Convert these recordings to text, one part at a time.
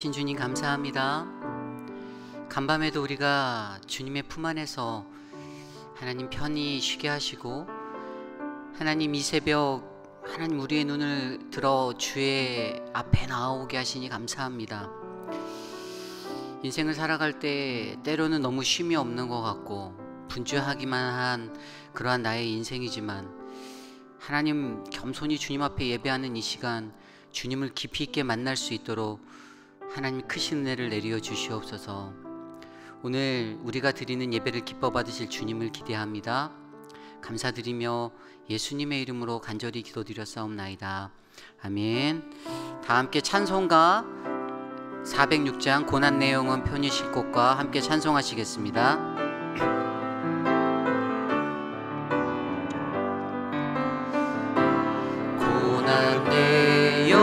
주님 감사합니다. 간밤에도 우리가 주님의 품 안에서 하나님 편히 쉬게 하시고, 하나님 이 새벽 하나님 우리의 눈을 들어 주의 앞에 나오게 하시니 감사합니다. 인생을 살아갈 때 때로는 너무 쉼이 없는 것 같고 분주하기만 한 그러한 나의 인생이지만, 하나님 겸손히 주님 앞에 예배하는 이 시간 주님을 깊이 있게 만날 수 있도록 하나님 크신 은혜를 내려 주시옵소서. 오늘 우리가 드리는 예배를 기뻐 받으실 주님을 기대합니다. 감사드리며 예수님의 이름으로 간절히 기도드렸사옵나이다. 아멘. 다 함께 찬송가 406장 고난 내용은 편히 쉴 곳과 함께 찬송하시겠습니다. 고난 내용은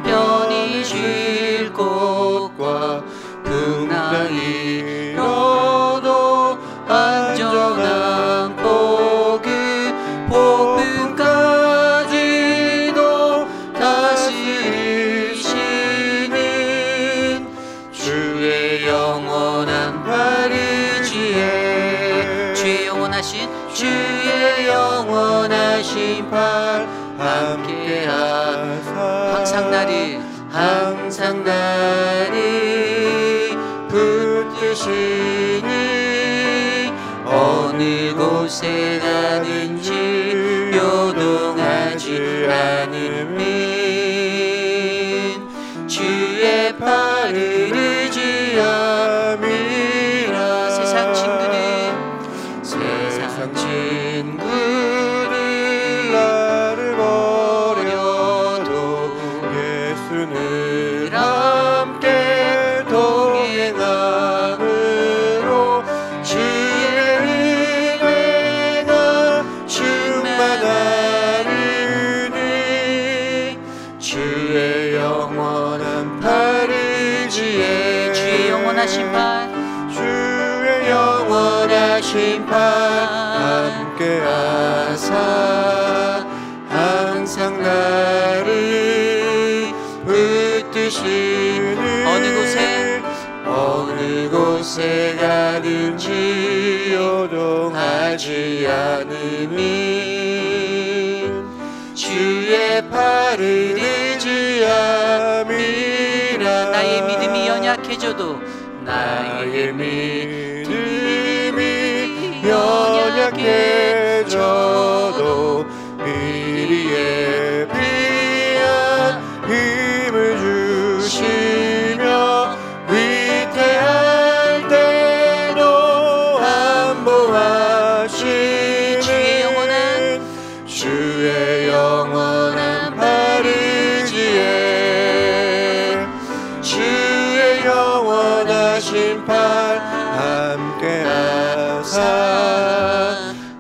편히 쉴 곳과 풍랑이 너도 안전한 복음까지도 다스리시는 주의 영원한 발의지에 주의 영원하신 발 함께하사 항상 나를 붙드시니 어느 곳에 가든지 요동하지 않으면 주의 팔을 의지함이라. 세상 친구들 나를 버려도 예수는 함께 동행함으로 주의 은혜가 충만하리니 주의 영원한 팔의지에 주의 영원하신 팔 함께하사 항상 나를 붙드시는 어느 곳에 가든지 요동하지 않으면 주의 팔을 의지함이라. 나의 믿음이 연약해져도 미리 예비한 힘을 주시며 위태할 때도 안보하시는 주의 영원한 팔의지에 주의 영원하신 팔 함께하사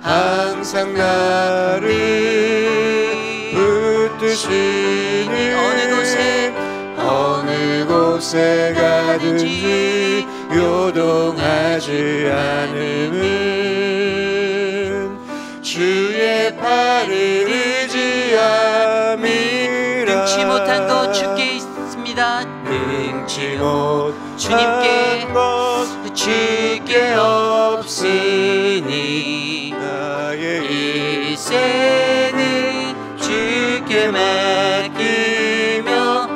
항상 나를 붙드시니 어느 곳에 가든지 요동하지 않으면 주의 팔을 의지함이라. 능치 못한 것 주께 있습니다. 능치 못 주님께 주께 없으니 나의 일생은 주께 맡기며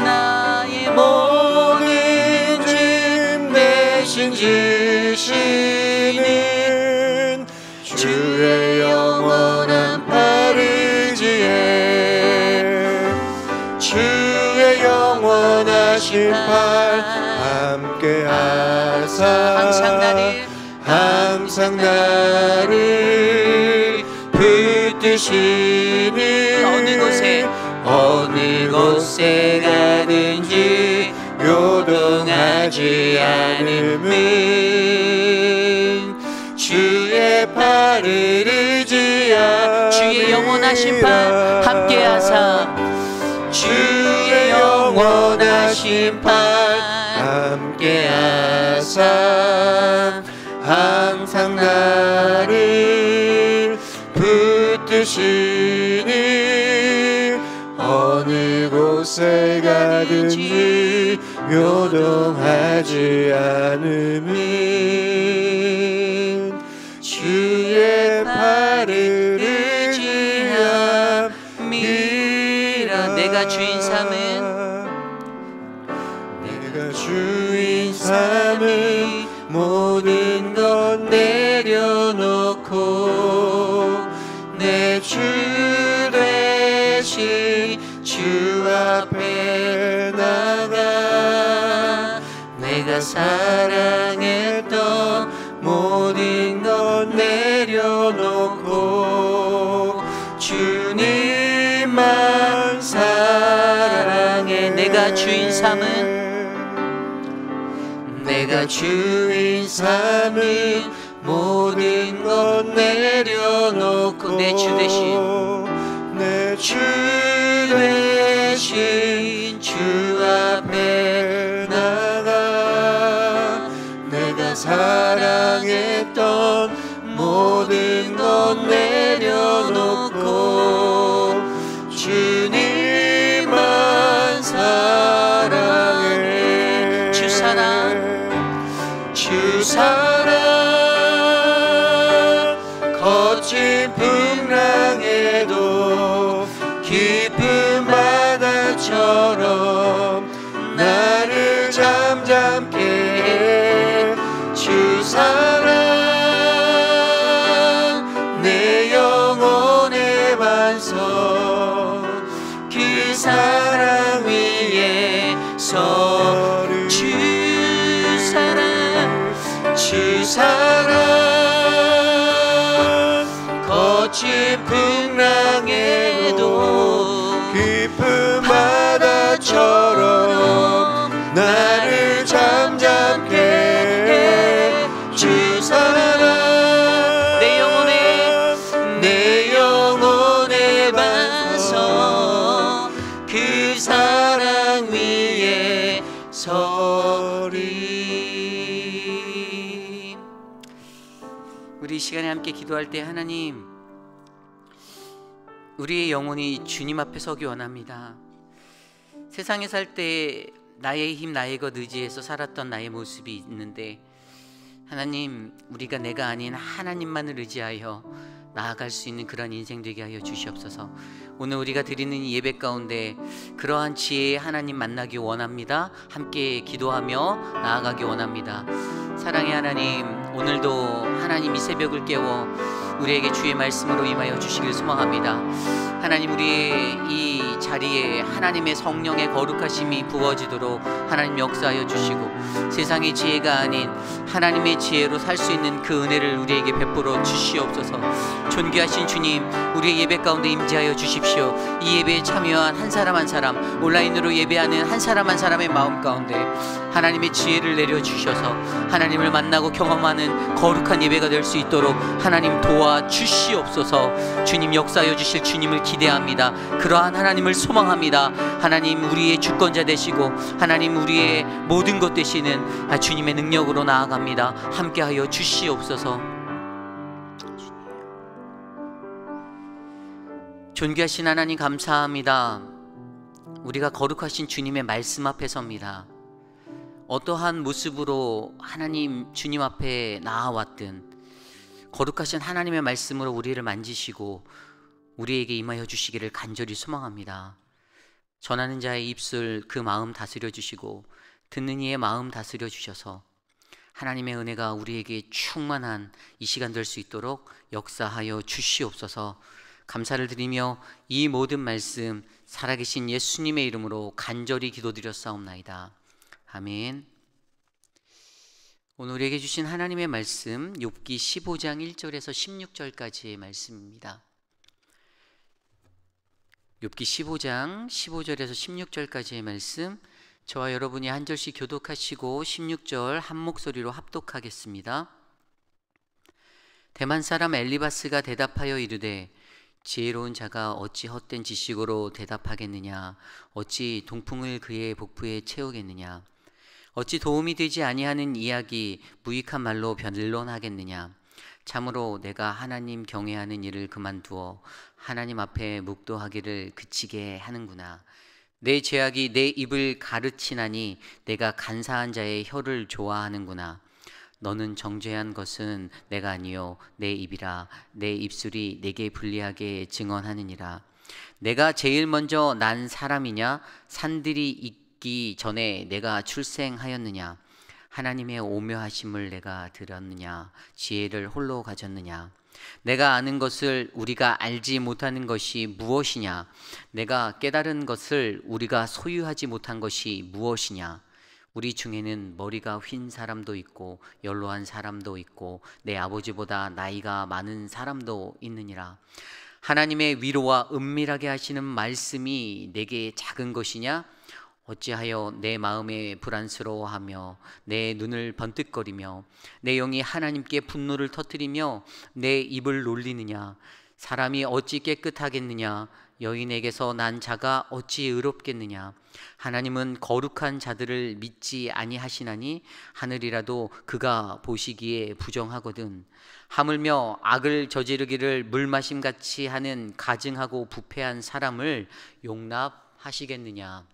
나의 모든 짐 대신 지시는 주의 영원한 팔의지에 주의 영원하신 팔 함께하사 항상 나를 붙드시니 어느 곳에 가든지 요동하지 않으면 주의 팔을 의지하 주의 영원하신 팔 함께하사 주의 영원하신 팔 함께하사 항상 나를 붙드시니 어느 곳에 가든지 없이 요동하지 않음은 주의 팔을 의지함이라. 내가 주인 삼은 모든 것 내려놓고 내 주 되신 주 앞에 나가 내가 사랑했던 모든 것 내려놓고 주님만 사랑해. 내가 주인 삼은 내가 주인 삼은 모든 것 내려놓고 내 주 대신 내 주 대신 주 앞에 나가 내가 사랑했던 모든 것 내려놓고 주님만 사랑해. 주 사랑 주 사랑 거친 풍랑에도 깊은 바다처럼 나를 잠잠케 해. 주 사랑 내 영혼의 반석 그 사랑 위에 서 주 사랑 거친 풍랑에도 깊은 바다처럼 나를 잠잠케 해. 주 사랑 내 영혼의 반석 그 사랑 위에 서리. 우리 이 시간에 함께 기도할 때 하나님, 우리의 영혼이 주님 앞에 서기 원합니다. 세상에 살 때 나의 힘, 나의 것 의지해서 살았던 나의 모습이 있는데 하나님, 우리가 내가 아닌 하나님만을 의지하여 나아갈 수 있는 그런 인생 되게 하여 주시옵소서. 오늘 우리가 드리는 이 예배 가운데 그러한 지혜의 하나님 만나기 원합니다. 함께 기도하며 나아가기 원합니다. 사랑의 하나님, 오늘도 하나님 이 새벽을 깨워 우리에게 주의 말씀으로 임하여 주시길 소망합니다. 하나님, 우리의 이 자리에 하나님의 성령의 거룩하심이 부어지도록 하나님 역사하여 주시고 세상의 지혜가 아닌 하나님의 지혜로 살 수 있는 그 은혜를 우리에게 베풀어 주시옵소서. 존귀하신 주님, 우리의 예배 가운데 임재하여 주십시오. 이 예배에 참여한 한 사람 한 사람, 온라인으로 예배하는 한 사람 한 사람의 마음 가운데 하나님의 지혜를 내려주셔서 하나님을 만나고 경험하는 거룩한 예배가 될 수 있도록 하나님 도와주시옵소서. 주님 역사하여 주실 주님을 기대합니다. 그러한 하나님을 소망합니다. 하나님, 우리의 주권자 되시고 하나님 우리의 모든 것 되시는 주님의 능력으로 나아갑니다. 함께하여 주시옵소서. 존귀하신 하나님 감사합니다. 우리가 거룩하신 주님의 말씀 앞에 섭니다. 어떠한 모습으로 하나님 주님 앞에 나아왔든 거룩하신 하나님의 말씀으로 우리를 만지시고 우리에게 임하여 주시기를 간절히 소망합니다. 전하는 자의 입술 그 마음 다스려 주시고 듣는 이의 마음 다스려 주셔서 하나님의 은혜가 우리에게 충만한 이 시간 될 수 있도록 역사하여 주시옵소서. 감사를 드리며 이 모든 말씀 살아계신 예수님의 이름으로 간절히 기도드렸사옵나이다. 아멘. 오늘 우리에게 주신 하나님의 말씀 욥기 15장 1절에서 16절까지의 말씀입니다. 욥기 15장 15절에서 16절까지의 말씀, 저와 여러분이 한 절씩 교독하시고 16절 한 목소리로 합독하겠습니다. 대만 사람 엘리바스가 대답하여 이르되 지혜로운 자가 어찌 헛된 지식으로 대답하겠느냐? 어찌 동풍을 그의 복부에 채우겠느냐? 어찌 도움이 되지 아니하는 이야기 무익한 말로 변론하겠느냐? 참으로 내가 하나님 경외하는 일을 그만두어 하나님 앞에 묵도하기를 그치게 하는구나. 내 죄악이 내 입을 가르치나니 내가 간사한 자의 혀를 좋아하는구나. 너는 정죄한 것은 내가 아니요 내 입이라. 내 입술이 내게 불리하게 증언하느니라. 내가 제일 먼저 난 사람이냐? 산들이 있기 전에 내가 출생하였느냐? 하나님의 오묘하심을 내가 들었느냐? 지혜를 홀로 가졌느냐? 내가 아는 것을 우리가 알지 못하는 것이 무엇이냐? 내가 깨달은 것을 우리가 소유하지 못한 것이 무엇이냐? 우리 중에는 머리가 휜 사람도 있고 연로한 사람도 있고 내 아버지보다 나이가 많은 사람도 있느니라. 하나님의 위로와 은밀하게 하시는 말씀이 내게 작은 것이냐? 어찌하여 내 마음에 불안스러워하며 내 눈을 번뜩거리며 내 영이 하나님께 분노를 터뜨리며 내 입을 놀리느냐? 사람이 어찌 깨끗하겠느냐? 여인에게서 난 자가 어찌 의롭겠느냐? 하나님은 거룩한 자들을 믿지 아니하시나니 하늘이라도 그가 보시기에 부정하거든. 하물며 악을 저지르기를 물마심같이 하는 가증하고 부패한 사람을 용납하시겠느냐?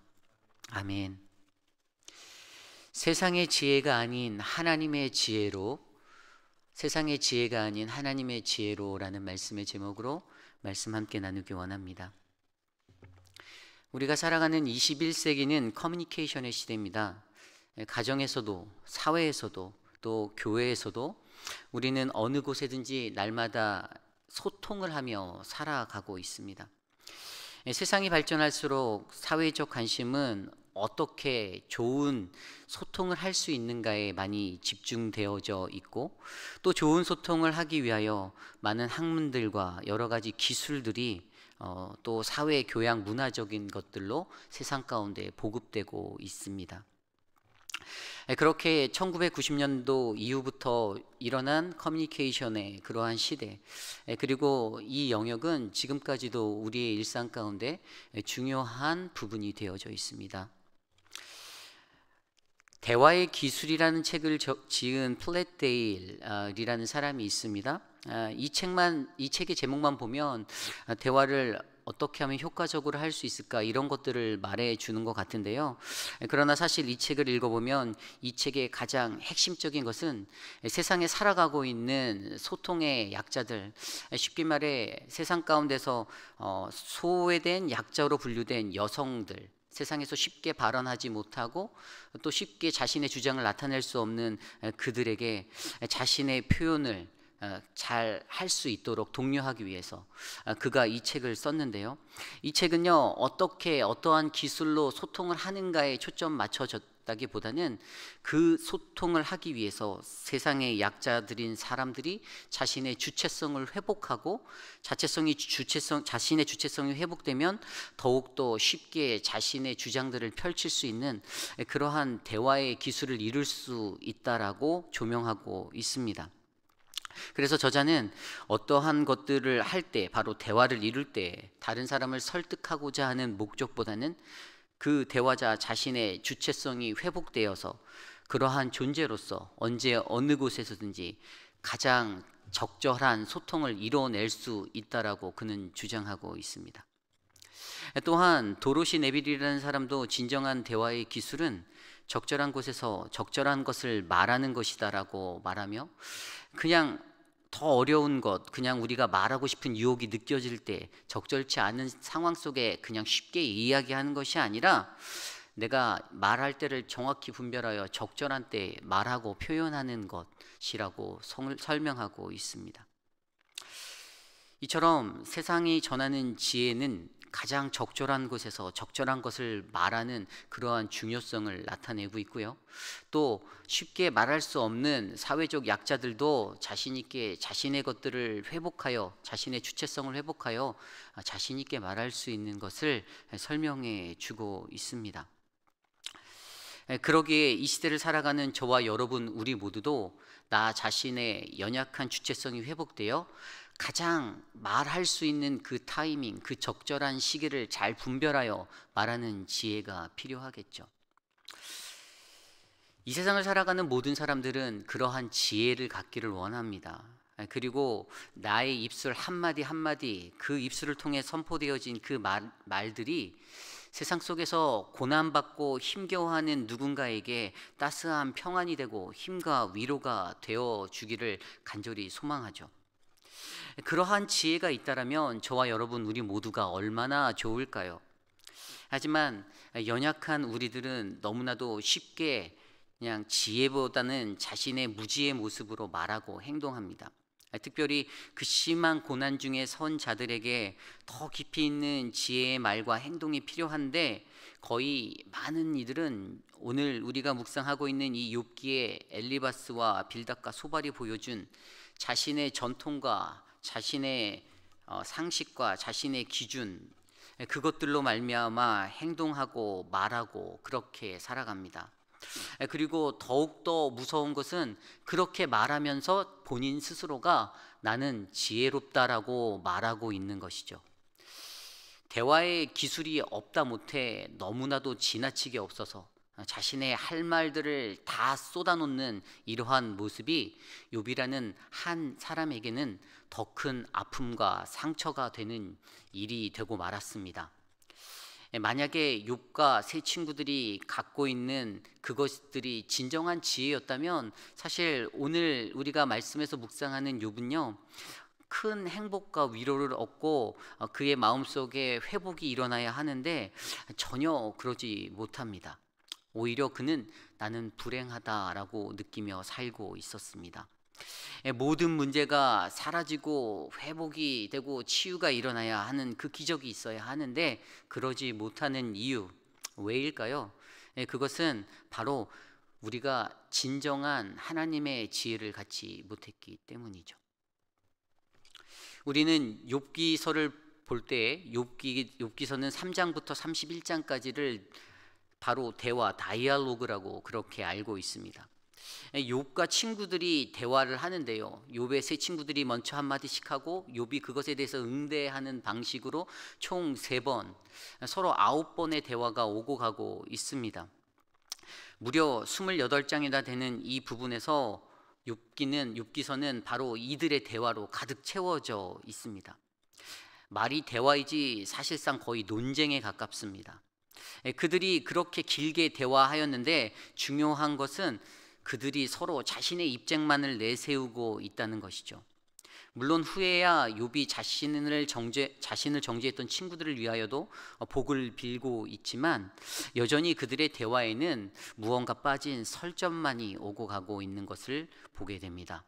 아멘. 세상의 지혜가 아닌 하나님의 지혜로, 세상의 지혜가 아닌 하나님의 지혜로라는 말씀의 제목으로 말씀 함께 나누기 원합니다. 우리가 살아가는 21세기는 커뮤니케이션의 시대입니다. 가정에서도 사회에서도 또 교회에서도 우리는 어느 곳에든지 날마다 소통을 하며 살아가고 있습니다. 세상이 발전할수록 사회적 관심은 어떻게 좋은 소통을 할 수 있는가에 많이 집중되어져 있고, 또 좋은 소통을 하기 위하여 많은 학문들과 여러 가지 기술들이 또 사회 교양 문화적인 것들로 세상 가운데 보급되고 있습니다. 그렇게 1990년도 이후부터 일어난 커뮤니케이션의 그러한 시대, 그리고 이 영역은 지금까지도 우리의 일상 가운데 중요한 부분이 되어져 있습니다. 대화의 기술이라는 책을 지은 플랫데일이라는 사람이 있습니다. 이 책의 제목만 보면 대화를 어떻게 하면 효과적으로 할 수 있을까, 이런 것들을 말해 주는 것 같은데요. 그러나 사실 이 책을 읽어보면 이 책의 가장 핵심적인 것은 세상에 살아가고 있는 소통의 약자들, 쉽게 말해 세상 가운데서 소외된 약자로 분류된 여성들, 세상에서 쉽게 발언하지 못하고 또 쉽게 자신의 주장을 나타낼 수 없는 그들에게 자신의 표현을 잘 할 수 있도록 독려하기 위해서 그가 이 책을 썼는데요. 이 책은요, 어떠한 기술로 소통을 하는가에 초점 맞춰졌다기보다는 그 소통을 하기 위해서 세상의 약자들인 사람들이 자신의 주체성을 회복하고 자신의 주체성이 회복되면 더욱더 쉽게 자신의 주장들을 펼칠 수 있는 그러한 대화의 기술을 이룰 수 있다라고 조명하고 있습니다. 그래서 저자는 어떠한 것들을 할 때, 바로 대화를 이룰 때 다른 사람을 설득하고자 하는 목적보다는 그 대화자 자신의 주체성이 회복되어서 그러한 존재로서 언제 어느 곳에서든지 가장 적절한 소통을 이뤄낼 수 있다라고 그는 주장하고 있습니다. 또한 도로시 네빌이라는 사람도 진정한 대화의 기술은 적절한 곳에서 적절한 것을 말하는 것이다라고 말하며, 그냥 더 어려운 것, 그냥 우리가 말하고 싶은 유혹이 느껴질 때 적절치 않은 상황 속에 그냥 쉽게 이야기하는 것이 아니라 내가 말할 때를 정확히 분별하여 적절한 때에 말하고 표현하는 것이라고 설명하고 있습니다. 이처럼 세상이 전하는 지혜는 가장 적절한 곳에서 적절한 것을 말하는 그러한 중요성을 나타내고 있고요. 또 쉽게 말할 수 없는 사회적 약자들도 자신 있게 자신의 것들을 회복하여, 자신의 주체성을 회복하여 자신 있게 말할 수 있는 것을 설명해 주고 있습니다. 그러기에 이 시대를 살아가는 저와 여러분, 우리 모두도 나 자신의 연약한 주체성이 회복되어 가장 말할 수 있는 그 타이밍, 그 적절한 시기를 잘 분별하여 말하는 지혜가 필요하겠죠. 이 세상을 살아가는 모든 사람들은 그러한 지혜를 갖기를 원합니다. 그리고 나의 입술 한마디 한마디, 그 입술을 통해 선포되어진 그 말들이 세상 속에서 고난받고 힘겨워하는 누군가에게 따스한 평안이 되고 힘과 위로가 되어 주기를 간절히 소망하죠. 그러한 지혜가 있다라면 저와 여러분 우리 모두가 얼마나 좋을까요? 하지만 연약한 우리들은 너무나도 쉽게 그냥 지혜보다는 자신의 무지의 모습으로 말하고 행동합니다. 특별히 그 심한 고난 중에 선 자들에게 더 깊이 있는 지혜의 말과 행동이 필요한데, 거의 많은 이들은 오늘 우리가 묵상하고 있는 이 욥기의 엘리바스와 빌닷과 소발이 보여준 자신의 전통과 자신의 상식과 자신의 기준, 그것들로 말미암아 행동하고 말하고 그렇게 살아갑니다. 그리고 더욱더 무서운 것은 그렇게 말하면서 본인 스스로가 나는 지혜롭다라고 말하고 있는 것이죠. 대화의 기술이 없다 못해 너무나도 지나치게 없어서 자신의 할 말들을 다 쏟아놓는 이러한 모습이 욥이라는 한 사람에게는 더 큰 아픔과 상처가 되는 일이 되고 말았습니다. 만약에 욥과 세 친구들이 갖고 있는 그것들이 진정한 지혜였다면 사실 오늘 우리가 말씀에서 묵상하는 욥은요, 큰 행복과 위로를 얻고 그의 마음속에 회복이 일어나야 하는데 전혀 그러지 못합니다. 오히려 그는 나는 불행하다라고 느끼며 살고 있었습니다. 모든 문제가 사라지고 회복이 되고 치유가 일어나야 하는 그 기적이 있어야 하는데 그러지 못하는 이유, 왜일까요? 그것은 바로 우리가 진정한 하나님의 지혜를 갖지 못했기 때문이죠. 우리는 욥기서를 볼 때 욥기서는 3장부터 31장까지를 바로 대화, 다이알로그라고 그렇게 알고 있습니다. 욥과 친구들이 대화를 하는데요, 욥의 세 친구들이 먼저 한마디씩 하고 욥이 그것에 대해서 응대하는 방식으로 총 3번, 서로 9번의 대화가 오고 가고 있습니다. 무려 28장이나 되는 이 부분에서 욥기서는 바로 이들의 대화로 가득 채워져 있습니다. 말이 대화이지 사실상 거의 논쟁에 가깝습니다. 그들이 그렇게 길게 대화하였는데 중요한 것은 그들이 서로 자신의 입장만을 내세우고 있다는 것이죠. 물론 후에야 욥이 자신을 정죄했던 친구들을 위하여도 복을 빌고 있지만 여전히 그들의 대화에는 무언가 빠진 설점만이 오고 가고 있는 것을 보게 됩니다.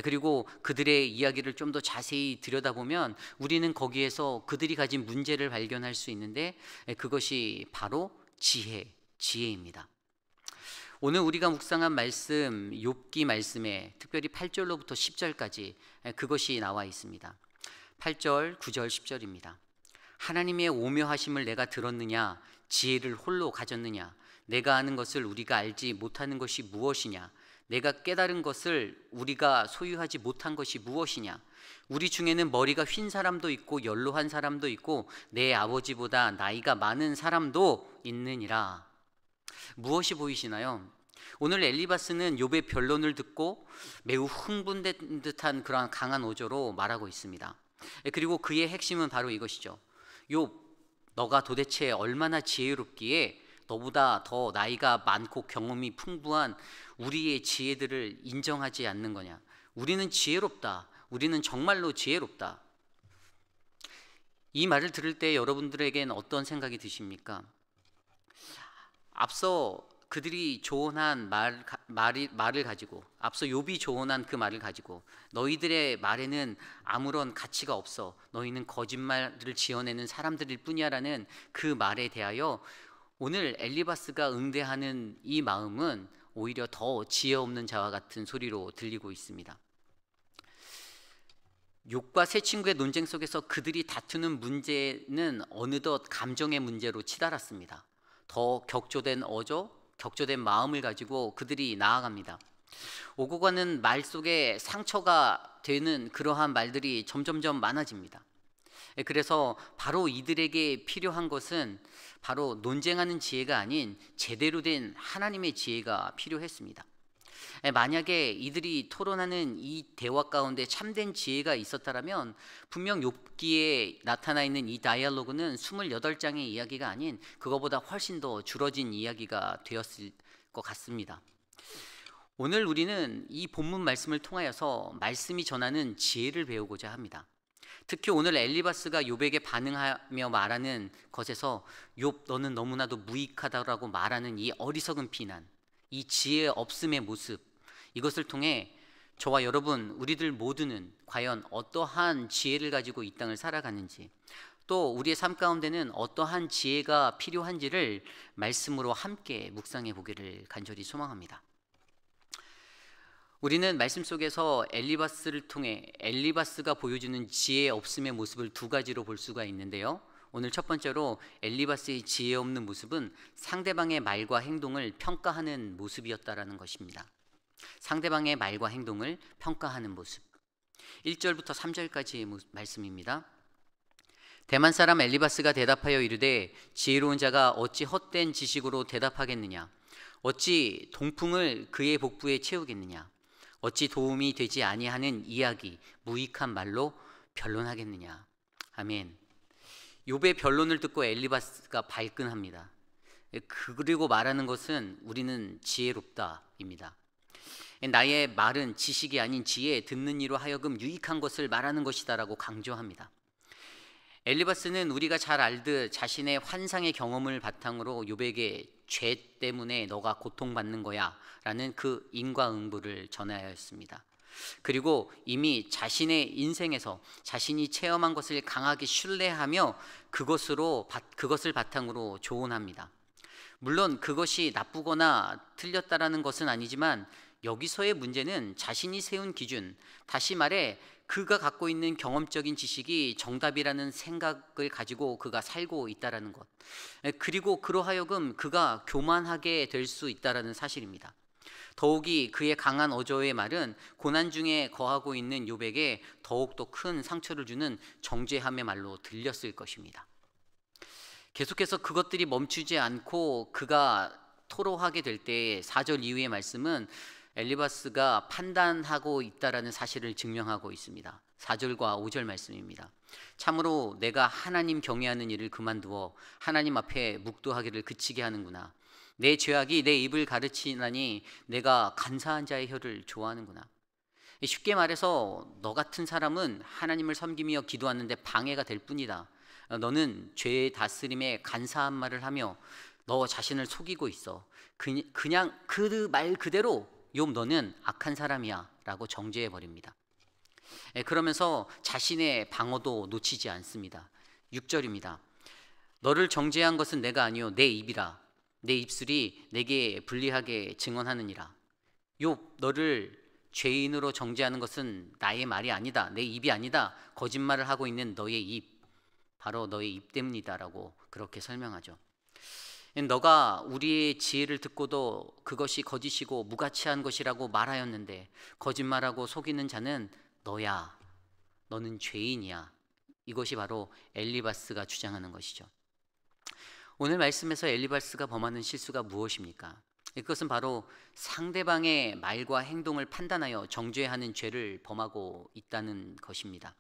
그리고 그들의 이야기를 좀 더 자세히 들여다보면 우리는 거기에서 그들이 가진 문제를 발견할 수 있는데 그것이 바로 지혜입니다. 오늘 우리가 묵상한 말씀, 욥기 말씀에 특별히 8절로부터 10절까지 그것이 나와 있습니다. 8절, 9절, 10절입니다. 하나님의 오묘하심을 내가 들었느냐? 지혜를 홀로 가졌느냐? 내가 아는 것을 우리가 알지 못하는 것이 무엇이냐? 내가 깨달은 것을 우리가 소유하지 못한 것이 무엇이냐? 우리 중에는 머리가 휜 사람도 있고 연로한 사람도 있고 내 아버지보다 나이가 많은 사람도 있느니라. 무엇이 보이시나요? 오늘 엘리바스는 욥의 변론을 듣고 매우 흥분된 듯한 그러한 강한 어조로 말하고 있습니다. 그리고 그의 핵심은 바로 이것이죠. 욥, 너가 도대체 얼마나 지혜롭기에 너보다 더 나이가 많고 경험이 풍부한 우리의 지혜들을 인정하지 않는 거냐? 우리는 지혜롭다. 우리는 정말로 지혜롭다. 이 말을 들을 때 여러분들에겐 어떤 생각이 드십니까? 앞서 그들이 조언한 말을 가지고, 앞서 욥이 조언한 그 말을 가지고 너희들의 말에는 아무런 가치가 없어, 너희는 거짓말을 지어내는 사람들일 뿐이야라는 그 말에 대하여 오늘 엘리바스가 응대하는 이 마음은 오히려 더 지혜 없는 자와 같은 소리로 들리고 있습니다. 욥과 세 친구의 논쟁 속에서 그들이 다투는 문제는 어느덧 감정의 문제로 치달았습니다. 더 격조된 어조, 격조된 마음을 가지고 그들이 나아갑니다. 오고 가는 말 속에 상처가 되는 그러한 말들이 점점점 많아집니다. 그래서 바로 이들에게 필요한 것은 바로 논쟁하는 지혜가 아닌 제대로 된 하나님의 지혜가 필요했습니다. 만약에 이들이 토론하는 이 대화 가운데 참된 지혜가 있었다면 분명 욥기에 나타나 있는 이 다이얼로그는 28장의 이야기가 아닌 그거보다 훨씬 더 줄어진 이야기가 되었을 것 같습니다. 오늘 우리는 이 본문 말씀을 통하여서 말씀이 전하는 지혜를 배우고자 합니다. 특히 오늘 엘리바스가 욥에게 반응하며 말하는 것에서 욥 너는 너무나도 무익하다라고 말하는 이 어리석은 비난, 이 지혜 없음의 모습, 이것을 통해 저와 여러분 우리들 모두는 과연 어떠한 지혜를 가지고 이 땅을 살아가는지, 또 우리의 삶 가운데는 어떠한 지혜가 필요한지를 말씀으로 함께 묵상해 보기를 간절히 소망합니다. 우리는 말씀 속에서 엘리바스를 통해 엘리바스가 보여주는 지혜 없음의 모습을 두 가지로 볼 수가 있는데요. 오늘 첫 번째로 엘리바스의 지혜 없는 모습은 상대방의 말과 행동을 평가하는 모습이었다라는 것입니다. 상대방의 말과 행동을 평가하는 모습. 1절부터 3절까지의 말씀입니다. 대만 사람 엘리바스가 대답하여 이르되 지혜로운 자가 어찌 헛된 지식으로 대답하겠느냐? 어찌 동풍을 그의 복부에 채우겠느냐? 어찌 도움이 되지 아니하는 이야기, 무익한 말로 변론하겠느냐? 아멘. 욥의 변론을 듣고 엘리바스가 발끈합니다. 그리고 말하는 것은 우리는 지혜롭다입니다. 나의 말은 지식이 아닌 지혜, 듣는 이로 하여금 유익한 것을 말하는 것이다라고 강조합니다. 엘리바스는 우리가 잘 알듯 자신의 환상의 경험을 바탕으로 욥에게 죄 때문에 너가 고통받는 거야 라는 그 인과응보를 전하였습니다. 그리고 이미 자신의 인생에서 자신이 체험한 것을 강하게 신뢰하며 그것을 바탕으로 조언합니다. 물론 그것이 나쁘거나 틀렸다라는 것은 아니지만 여기서의 문제는 자신이 세운 기준, 다시 말해 그가 갖고 있는 경험적인 지식이 정답이라는 생각을 가지고 그가 살고 있다라는 것, 그리고 그로하여금 그가 교만하게 될 수 있다라는 사실입니다. 더욱이 그의 강한 어조의 말은 고난 중에 거하고 있는 욥에게 더욱더 큰 상처를 주는 정죄함의 말로 들렸을 것입니다. 계속해서 그것들이 멈추지 않고 그가 토로하게 될 때 4절 이후의 말씀은 엘리바스가 판단하고 있다라는 사실을 증명하고 있습니다. 4절과 5절 말씀입니다. 참으로 내가 하나님 경외하는 일을 그만두어 하나님 앞에 묵도하기를 그치게 하는구나. 내 죄악이 내 입을 가르치나니 내가 간사한 자의 혀를 좋아하는구나. 쉽게 말해서 너 같은 사람은 하나님을 섬기며 기도하는데 방해가 될 뿐이다. 너는 죄의 다스림에 간사한 말을 하며 너 자신을 속이고 있어. 그냥 그 말 그대로 욥 너는 악한 사람이야 라고 정죄해 버립니다. 그러면서 자신의 방어도 놓치지 않습니다. 6절입니다. 너를 정죄한 것은 내가 아니요 내 입이라. 내 입술이 내게 불리하게 증언하느니라. 욥 너를 죄인으로 정죄하는 것은 나의 말이 아니다. 내 입이 아니다. 거짓말을 하고 있는 너의 입, 바로 너의 입 때문이다 라고 그렇게 설명하죠. 너가 우리의 지혜를 듣고도 그것이 거짓이고 무가치한 것이라고 말하였는데 거짓말하고 속이는 자는 너야. 너는 죄인이야. 이것이 바로 엘리바스가 주장하는 것이죠. 오늘 말씀에서 엘리바스가 범하는 실수가 무엇입니까? 그것은 바로 상대방의 말과 행동을 판단하여 정죄하는 죄를 범하고 있다는 것입니다.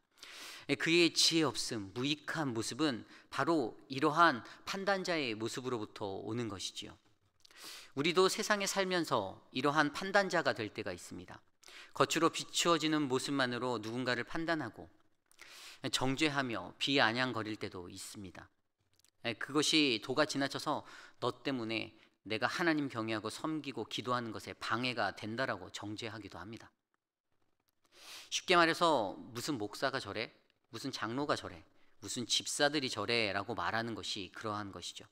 그의 지혜 없음, 무익한 모습은 바로 이러한 판단자의 모습으로부터 오는 것이지요. 우리도 세상에 살면서 이러한 판단자가 될 때가 있습니다. 겉으로 비추어지는 모습만으로 누군가를 판단하고 정죄하며 비아냥거릴 때도 있습니다. 그것이 도가 지나쳐서 너 때문에 내가 하나님 경외하고 섬기고 기도하는 것에 방해가 된다라고 정죄하기도 합니다. 쉽게 말해서 무슨 목사가 저래? 무슨 장로가 저래? 무슨 집사들이 저래? 라고 말하는 것이 그러한 것이죠.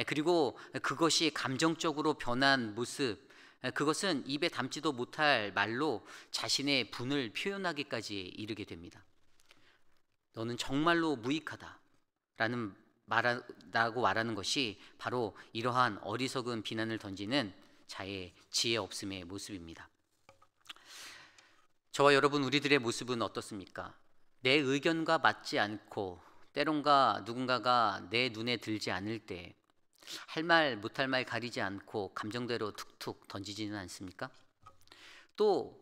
그리고 그것이 감정적으로 변한 모습, 그것은 입에 담지도 못할 말로 자신의 분을 표현하기까지 이르게 됩니다. 너는 정말로 무익하다 라고 말하는 것이 바로 이러한 어리석은 비난을 던지는 자의 지혜 없음의 모습입니다. 저와 여러분 우리들의 모습은 어떻습니까? 내 의견과 맞지 않고 때론가 누군가가 내 눈에 들지 않을 때 할 말 못할 말 가리지 않고 감정대로 툭툭 던지지는 않습니까? 또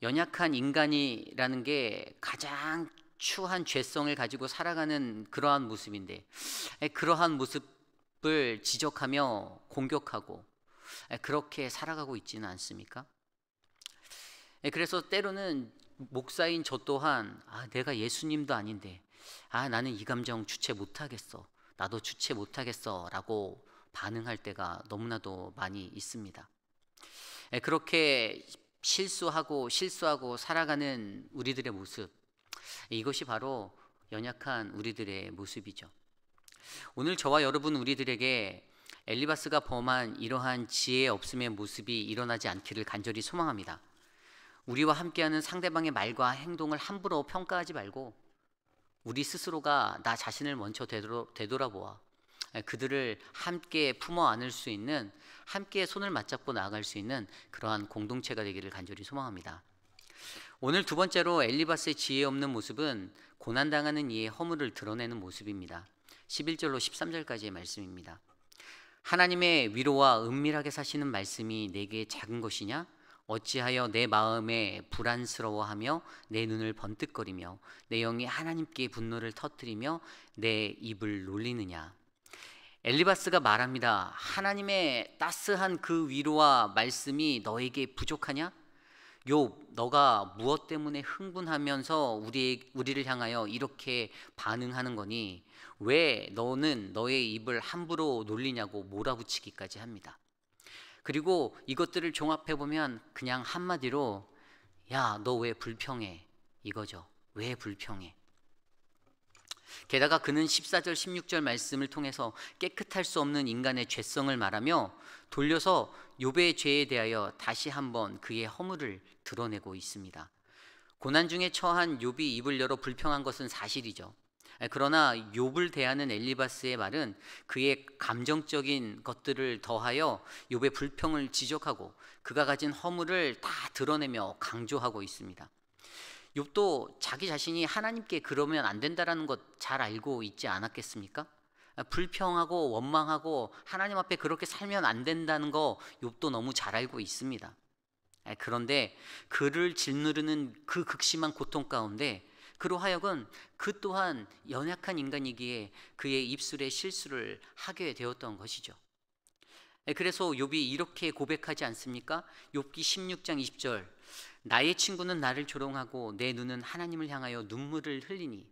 연약한 인간이라는 게 가장 추한 죄성을 가지고 살아가는 그러한 모습인데, 그러한 모습을 지적하며 공격하고 그렇게 살아가고 있지는 않습니까? 그래서 때로는 목사인 저 또한 내가 예수님도 아닌데 나는 이 감정 주체 못하겠어, 나도 주체 못하겠어 라고 반응할 때가 너무나도 많이 있습니다. 그렇게 실수하고 살아가는 우리들의 모습, 이것이 바로 연약한 우리들의 모습이죠. 오늘 저와 여러분 우리들에게 엘리바스가 범한 이러한 지혜 없음의 모습이 일어나지 않기를 간절히 소망합니다. 우리와 함께하는 상대방의 말과 행동을 함부로 평가하지 말고 우리 스스로가 나 자신을 먼저 되돌아보아 그들을 함께 품어 안을 수 있는, 함께 손을 맞잡고 나아갈 수 있는 그러한 공동체가 되기를 간절히 소망합니다. 오늘 두 번째로 엘리바스의 지혜 없는 모습은 고난당하는 이의 허물을 드러내는 모습입니다. 11절로 13절까지의 말씀입니다. 하나님의 위로와 은밀하게 사시는 말씀이 내게 작은 것이냐? 어찌하여 내 마음에 불안스러워하며 내 눈을 번뜩거리며 내 영이 하나님께 분노를 터뜨리며 내 입을 놀리느냐? 엘리바스가 말합니다. 하나님의 따스한 그 위로와 말씀이 너에게 부족하냐? 욥, 너가 무엇 때문에 흥분하면서 우리를 향하여 이렇게 반응하는 거니? 왜 너는 너의 입을 함부로 놀리냐고 몰아붙이기까지 합니다. 그리고 이것들을 종합해보면 그냥 한마디로 야, 너 왜 불평해? 이거죠. 왜 불평해? 게다가 그는 14절 16절 말씀을 통해서 깨끗할 수 없는 인간의 죄성을 말하며 돌려서 욥의 죄에 대하여 다시 한번 그의 허물을 드러내고 있습니다. 고난 중에 처한 욥이 입을 열어 불평한 것은 사실이죠. 그러나 욥을 대하는 엘리바스의 말은 그의 감정적인 것들을 더하여 욥의 불평을 지적하고 그가 가진 허물을 다 드러내며 강조하고 있습니다. 욥도 자기 자신이 하나님께 그러면 안 된다라는 것 잘 알고 있지 않았겠습니까? 불평하고 원망하고 하나님 앞에 그렇게 살면 안 된다는 거 욥도 너무 잘 알고 있습니다. 그런데 그를 짓누르는 그 극심한 고통 가운데 그로 하여금 그 또한 연약한 인간이기에 그의 입술에 실수를 하게 되었던 것이죠. 그래서 욥이 이렇게 고백하지 않습니까? 욥기 16장 20절, 나의 친구는 나를 조롱하고 내 눈은 하나님을 향하여 눈물을 흘리니.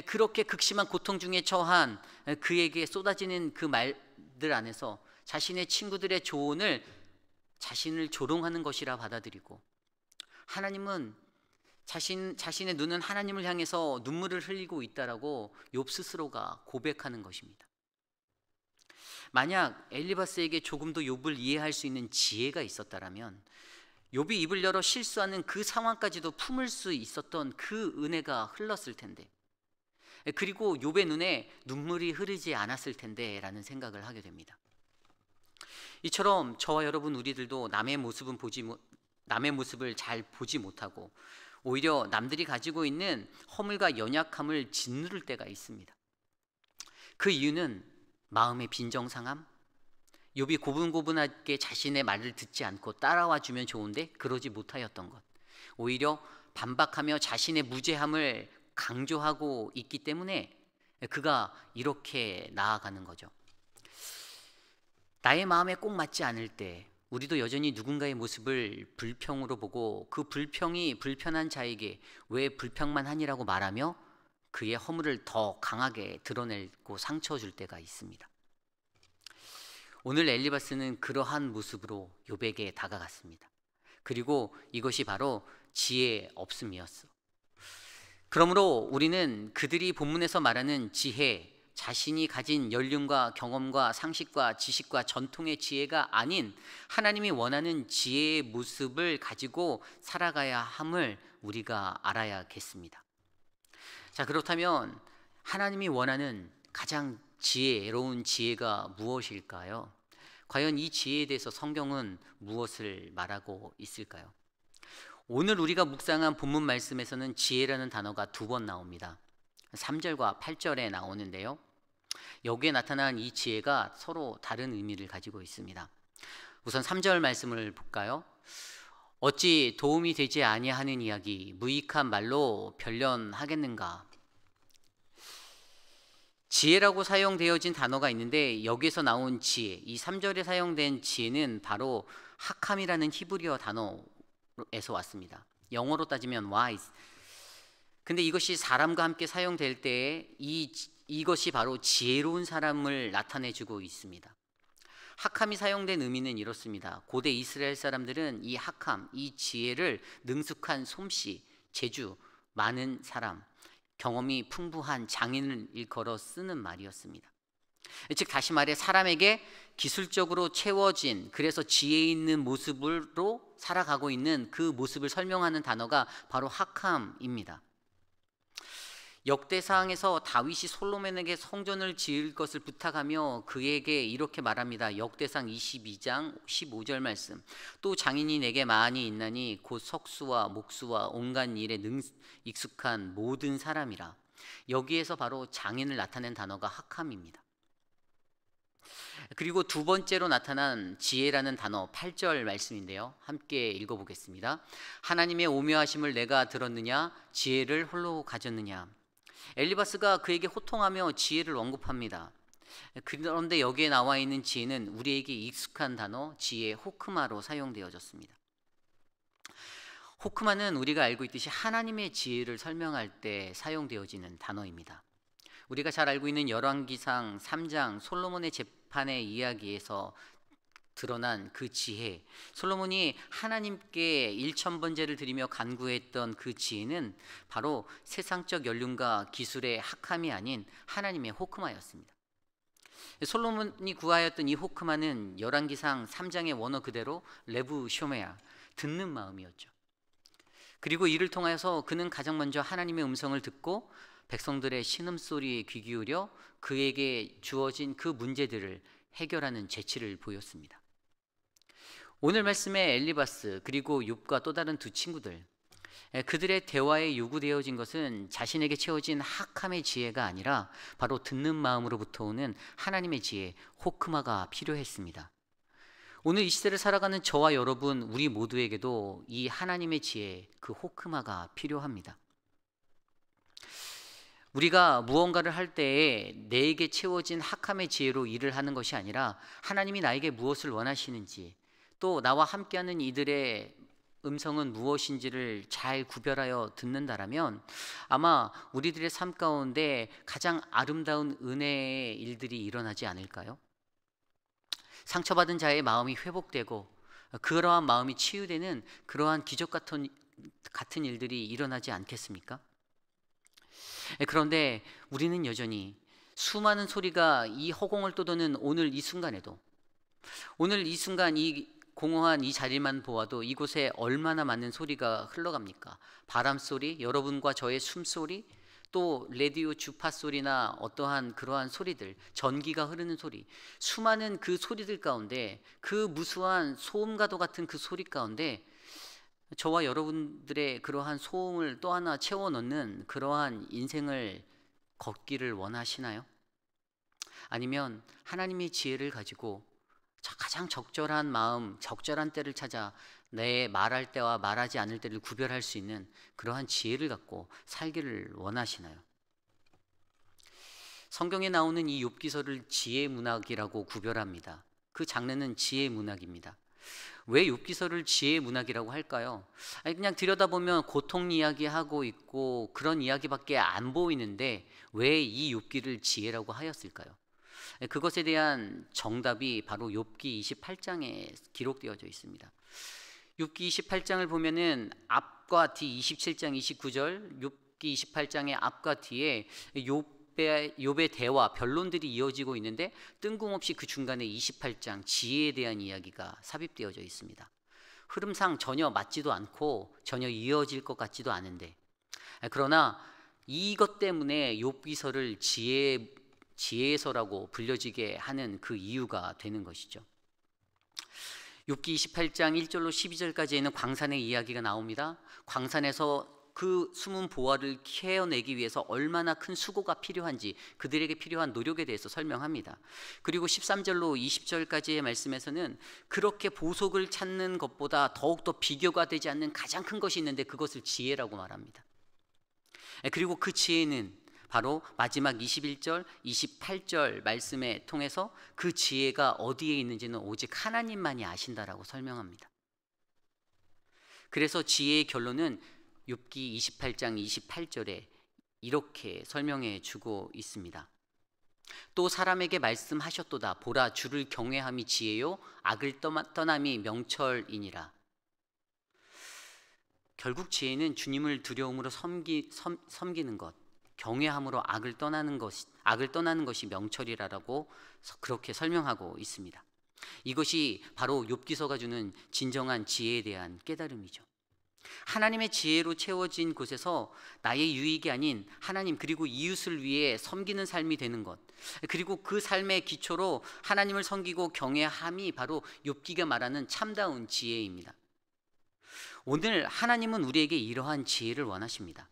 그렇게 극심한 고통 중에 처한 그에게 쏟아지는 그 말들 안에서 자신의 친구들의 조언을 자신을 조롱하는 것이라 받아들이고, 하나님은 자신의 눈은 하나님을 향해서 눈물을 흘리고 있다라고 욥 스스로가 고백하는 것입니다. 만약 엘리바스에게 조금도 욥을 이해할 수 있는 지혜가 있었다라면 욥이 입을 열어 실수하는 그 상황까지도 품을 수 있었던 그 은혜가 흘렀을 텐데, 그리고 욥의 눈에 눈물이 흐르지 않았을 텐데 라는 생각을 하게 됩니다. 이처럼 저와 여러분 우리들도 남의 모습을 잘 보지 못하고 오히려 남들이 가지고 있는 허물과 연약함을 짓누를 때가 있습니다. 그 이유는 마음의 빈정상함, 욥이 고분고분하게 자신의 말을 듣지 않고 따라와 주면 좋은데 그러지 못하였던 것, 오히려 반박하며 자신의 무죄함을 강조하고 있기 때문에 그가 이렇게 나아가는 거죠. 나의 마음에 꼭 맞지 않을 때 우리도 여전히 누군가의 모습을 불평으로 보고 그 불평이 불편한 자에게 왜 불평만 하니라고 말하며 그의 허물을 더 강하게 드러내고 상처 줄 때가 있습니다. 오늘 엘리바스는 그러한 모습으로 욥에게 다가갔습니다. 그리고 이것이 바로 지혜 없음이었어. 그러므로 우리는 그들이 본문에서 말하는 지혜, 자신이 가진 연륜과 경험과 상식과 지식과 전통의 지혜가 아닌 하나님이 원하는 지혜의 모습을 가지고 살아가야 함을 우리가 알아야겠습니다. 자, 그렇다면 하나님이 원하는 가장 지혜로운 지혜가 무엇일까요? 과연 이 지혜에 대해서 성경은 무엇을 말하고 있을까요? 오늘 우리가 묵상한 본문 말씀에서는 지혜라는 단어가 2번 나옵니다. 3절과 8절에 나오는데요, 여기에 나타난 이 지혜가 서로 다른 의미를 가지고 있습니다. 우선 3절 말씀을 볼까요? 어찌 도움이 되지 아니하는 이야기 무익한 말로 변론하겠는가. 지혜라고 사용되어진 단어가 있는데 여기에서 나온 지혜, 이 3절에 사용된 지혜는 바로 하캄이라는 히브리어 단어에서 왔습니다. 영어로 따지면 wise. 근데 이것이 사람과 함께 사용될 때에 이것이 바로 지혜로운 사람을 나타내주고 있습니다. 하캄이 사용된 의미는 이렇습니다. 고대 이스라엘 사람들은 이 하캄, 이 지혜를 능숙한 솜씨, 재주, 많은 사람, 경험이 풍부한 장인을 일컬어 쓰는 말이었습니다. 즉 다시 말해 사람에게 기술적으로 채워진, 그래서 지혜 있는 모습으로 살아가고 있는 그 모습을 설명하는 단어가 바로 하캄입니다. 역대상에서 다윗이 솔로몬에게 성전을 지을 것을 부탁하며 그에게 이렇게 말합니다. 역대상 22장 15절 말씀. 또 장인이 내게 많이 있나니 곧 석수와 목수와 온갖 일에 익숙한 모든 사람이라. 여기에서 바로 장인을 나타낸 단어가 하캄입니다. 그리고 두 번째로 나타난 지혜라는 단어 8절 말씀인데요, 함께 읽어보겠습니다. 하나님의 오묘하심을 내가 들었느냐, 지혜를 홀로 가졌느냐. 엘리바스가 그에게 호통하며 지혜를 언급합니다. 그런데 여기에 나와 있는 지혜는 우리에게 익숙한 단어 지혜 호크마로 사용되어졌습니다. 호크마는 우리가 알고 있듯이 하나님의 지혜를 설명할 때 사용되어지는 단어입니다. 우리가 잘 알고 있는 열왕기상 3장 솔로몬의 재판의 이야기에서 드러난 그 지혜, 솔로몬이 하나님께 1000번제를 드리며 간구했던 그 지혜는 바로 세상적 연륜과 기술의 하캄이 아닌 하나님의 호크마였습니다. 솔로몬이 구하였던 이 호크마는 열왕기상 3장의 원어 그대로 레브 쇼메야, 듣는 마음이었죠. 그리고 이를 통하여서 그는 가장 먼저 하나님의 음성을 듣고 백성들의 신음소리에 귀 기울여 그에게 주어진 그 문제들을 해결하는 재치를 보였습니다. 오늘 말씀의 엘리바스 그리고 욥과 또 다른 두 친구들, 그들의 대화에 요구되어진 것은 자신에게 채워진 하캄의 지혜가 아니라 바로 듣는 마음으로부터 오는 하나님의 지혜 호크마가 필요했습니다. 오늘 이 시대를 살아가는 저와 여러분, 우리 모두에게도 이 하나님의 지혜, 그 호크마가 필요합니다. 우리가 무언가를 할 때에 내게 채워진 하캄의 지혜로 일을 하는 것이 아니라 하나님이 나에게 무엇을 원하시는지, 또 나와 함께하는 이들의 음성은 무엇인지를 잘 구별하여 듣는다라면 아마 우리들의 삶 가운데 가장 아름다운 은혜의 일들이 일어나지 않을까요? 상처받은 자의 마음이 회복되고 그러한 마음이 치유되는 그러한 기적 같은 일들이 일어나지 않겠습니까? 그런데 우리는 여전히 수많은 소리가 이 허공을 떠도는 오늘 이 순간에도, 오늘 이 순간 이 공허한 이 자리만 보아도 이곳에 얼마나 많은 소리가 흘러갑니까? 바람 소리, 여러분과 저의 숨소리, 또 라디오 주파 소리나 어떠한 그러한 소리들, 전기가 흐르는 소리, 수많은 그 소리들 가운데, 그 무수한 소음과도 같은 그 소리 가운데 저와 여러분들의 그러한 소음을 또 하나 채워 넣는 그러한 인생을 걷기를 원하시나요? 아니면 하나님의 지혜를 가지고 가장 적절한 마음, 적절한 때를 찾아 내 말할 때와 말하지 않을 때를 구별할 수 있는 그러한 지혜를 갖고 살기를 원하시나요? 성경에 나오는 이 욥기서를 지혜 문학이라고 구별합니다. 그 장르는 지혜 문학입니다. 왜 욥기서를 지혜 문학이라고 할까요? 그냥 들여다보면 고통 이야기하고 있고 그런 이야기밖에 안 보이는데 왜 이 욥기를 지혜라고 하였을까요? 그것에 대한 정답이 바로 욥기 28장에 기록되어져 있습니다. 욥기 28장을 보면은 앞과 뒤 27장 29절, 욥기 28장의 앞과 뒤에 욥의 대화, 변론들이 이어지고 있는데 뜬금없이 그 중간에 28장 지혜에 대한 이야기가 삽입되어져 있습니다. 흐름상 전혀 맞지도 않고 전혀 이어질 것 같지도 않은데, 그러나 이것 때문에 욥기서를 지혜서라고 불려지게 하는 그 이유가 되는 것이죠. 욥기 28장 1절로 12절까지에는 광산의 이야기가 나옵니다. 광산에서 그 숨은 보화를 캐어내기 위해서 얼마나 큰 수고가 필요한지 그들에게 필요한 노력에 대해서 설명합니다. 그리고 13절로 20절까지의 말씀에서는 그렇게 보석을 찾는 것보다 더욱더 비교가 되지 않는 가장 큰 것이 있는데 그것을 지혜라고 말합니다. 그리고 그 지혜는 바로 마지막 21절, 28절 말씀에 통해서 그 지혜가 어디에 있는지는 오직 하나님만이 아신다라고 설명합니다. 그래서 지혜의 결론은 욥기 28장 28절에 이렇게 설명해 주고 있습니다. 또 사람에게 말씀하셨도다. 보라, 주를 경외함이 지혜요 악을 떠남이 명철이니라. 결국 지혜는 주님을 두려움으로 섬기는 것, 경외함으로 악을 떠나는 것이 명철이라고 그렇게 설명하고 있습니다. 이것이 바로 욥기서가 주는 진정한 지혜에 대한 깨달음이죠. 하나님의 지혜로 채워진 곳에서 나의 유익이 아닌 하나님 그리고 이웃을 위해 섬기는 삶이 되는 것, 그리고 그 삶의 기초로 하나님을 섬기고 경외함이 바로 욥기가 말하는 참다운 지혜입니다. 오늘 하나님은 우리에게 이러한 지혜를 원하십니다.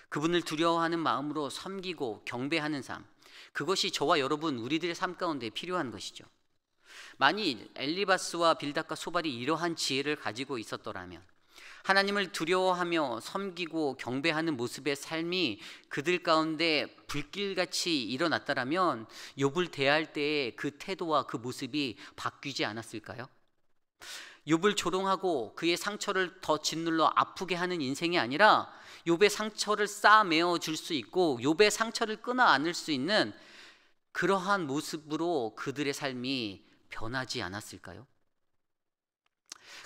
그분을 두려워하는 마음으로 섬기고 경배하는 삶, 그것이 저와 여러분 우리들의 삶 가운데 필요한 것이죠. 만일 엘리바스와 빌닷과 소발이 이러한 지혜를 가지고 있었더라면, 하나님을 두려워하며 섬기고 경배하는 모습의 삶이 그들 가운데 불길같이 일어났다라면 욥을 대할 때의 그 태도와 그 모습이 바뀌지 않았을까요? 욥을 조롱하고 그의 상처를 더 짓눌러 아프게 하는 인생이 아니라 욥의 상처를 쌓아매어 줄 수 있고 욥의 상처를 끊어 안을 수 있는 그러한 모습으로 그들의 삶이 변하지 않았을까요?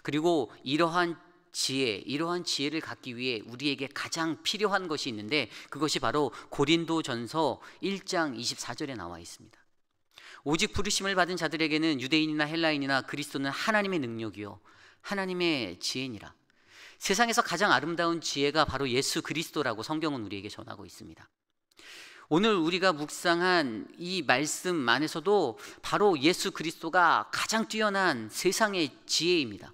그리고 이러한 지혜를 갖기 위해 우리에게 가장 필요한 것이 있는데 그것이 바로 고린도전서 1장 24절에 나와 있습니다. 오직 부르심을 받은 자들에게는 유대인이나 헬라인이나 그리스도는 하나님의 능력이요 하나님의 지혜니라. 세상에서 가장 아름다운 지혜가 바로 예수 그리스도라고 성경은 우리에게 전하고 있습니다. 오늘 우리가 묵상한 이 말씀 안에서도 바로 예수 그리스도가 가장 뛰어난 세상의 지혜입니다.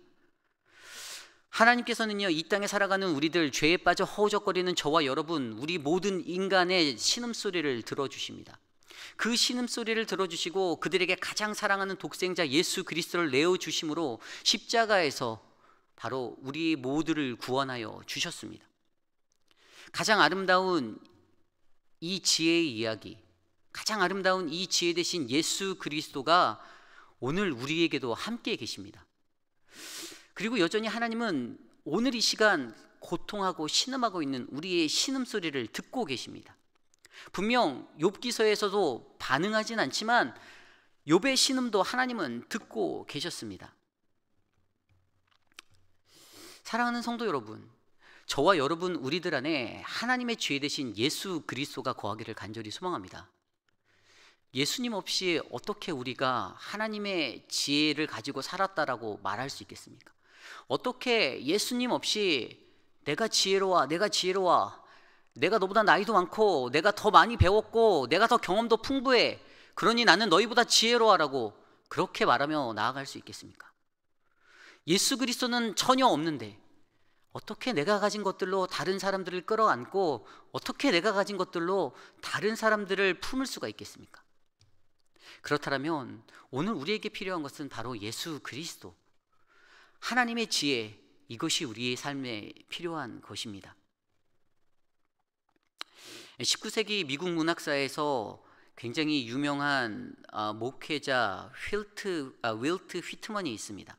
하나님께서는요, 이 땅에 살아가는 우리들, 죄에 빠져 허우적거리는 저와 여러분, 우리 모든 인간의 신음소리를 들어주십니다. 그 신음소리를 들어주시고 그들에게 가장 사랑하는 독생자 예수 그리스도를 내어주심으로 십자가에서 바로 우리 모두를 구원하여 주셨습니다. 가장 아름다운 이 지혜의 이야기, 가장 아름다운 이 지혜 되신 예수 그리스도가 오늘 우리에게도 함께 계십니다. 그리고 여전히 하나님은 오늘 이 시간 고통하고 신음하고 있는 우리의 신음소리를 듣고 계십니다. 분명 욥기서에서도 반응하진 않지만 욥의 신음도 하나님은 듣고 계셨습니다. 사랑하는 성도 여러분, 저와 여러분 우리들 안에 하나님의 지혜 되신 예수 그리스도가 거하기를 간절히 소망합니다. 예수님 없이 어떻게 우리가 하나님의 지혜를 가지고 살았다라고 말할 수 있겠습니까? 어떻게 예수님 없이 내가 지혜로워, 내가 너보다 나이도 많고 내가 더 많이 배웠고 내가 더 경험도 풍부해, 그러니 나는 너희보다 지혜로워라고 그렇게 말하며 나아갈 수 있겠습니까? 예수 그리스도는 전혀 없는데 어떻게 내가 가진 것들로 다른 사람들을 끌어안고 어떻게 내가 가진 것들로 다른 사람들을 품을 수가 있겠습니까? 그렇다면 오늘 우리에게 필요한 것은 바로 예수 그리스도, 하나님의 지혜, 이것이 우리의 삶에 필요한 것입니다. 19세기 미국 문학사에서 굉장히 유명한 목회자 윌트 휘트먼이 있습니다.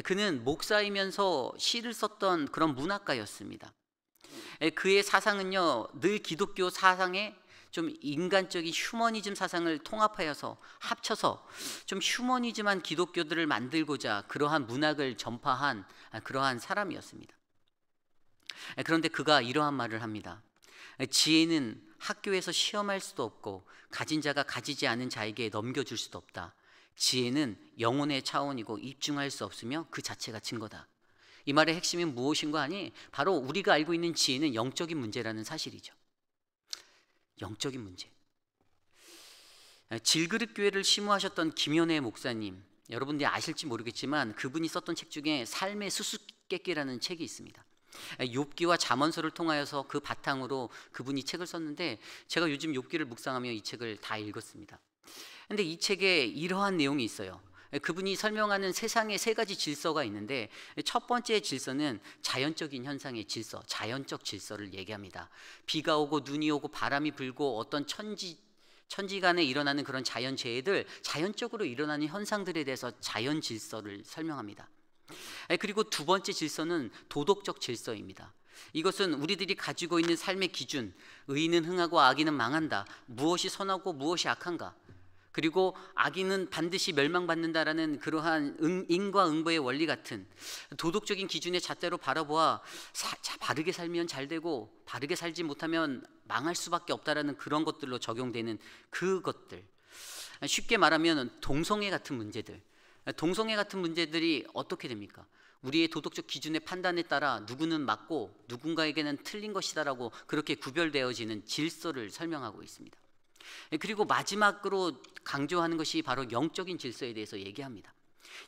그는 목사이면서 시를 썼던 그런 문학가였습니다. 그의 사상은요, 늘 기독교 사상에 좀 인간적인 휴머니즘 사상을 통합하여서 합쳐서 좀 휴머니즘한 기독교들을 만들고자 그러한 문학을 전파한 그러한 사람이었습니다. 그런데 그가 이러한 말을 합니다. 지혜는 학교에서 시험할 수도 없고 가진 자가 가지지 않은 자에게 넘겨줄 수도 없다. 지혜는 영혼의 차원이고 입증할 수 없으며 그 자체가 증거다. 이 말의 핵심은 무엇인가 하니 바로 우리가 알고 있는 지혜는 영적인 문제라는 사실이죠. 영적인 문제. 질그릇 교회를 심우하셨던 김현애 목사님, 여러분들이 아실지 모르겠지만 그분이 썼던 책 중에 삶의 수수께끼라는 책이 있습니다. 욥기와 잠언서를 통하여서 그 바탕으로 그분이 책을 썼는데, 제가 요즘 욥기를 묵상하며 이 책을 다 읽었습니다. 근데 이 책에 이러한 내용이 있어요. 그분이 설명하는 세상에 세 가지 질서가 있는데, 첫 번째 질서는 자연적인 현상의 질서, 자연적 질서를 얘기합니다. 비가 오고 눈이 오고 바람이 불고 어떤 천지간에 일어나는 그런 자연재해들, 자연적으로 일어나는 현상들에 대해서 자연 질서를 설명합니다. 그리고 두 번째 질서는 도덕적 질서입니다. 이것은 우리들이 가지고 있는 삶의 기준, 의인은 흥하고 악인은 망한다, 무엇이 선하고 무엇이 악한가, 그리고 악인은 반드시 멸망받는다라는 그러한 인과응보의 원리 같은 도덕적인 기준의 잣대로 바라보아 바르게 살면 잘 되고 바르게 살지 못하면 망할 수밖에 없다라는 그런 것들로 적용되는 그것들, 쉽게 말하면 동성애 같은 문제들. 동성애 같은 문제들이 어떻게 됩니까? 우리의 도덕적 기준의 판단에 따라 누구는 맞고 누군가에게는 틀린 것이다라고 그렇게 구별되어지는 질서를 설명하고 있습니다. 그리고 마지막으로 강조하는 것이 바로 영적인 질서에 대해서 얘기합니다.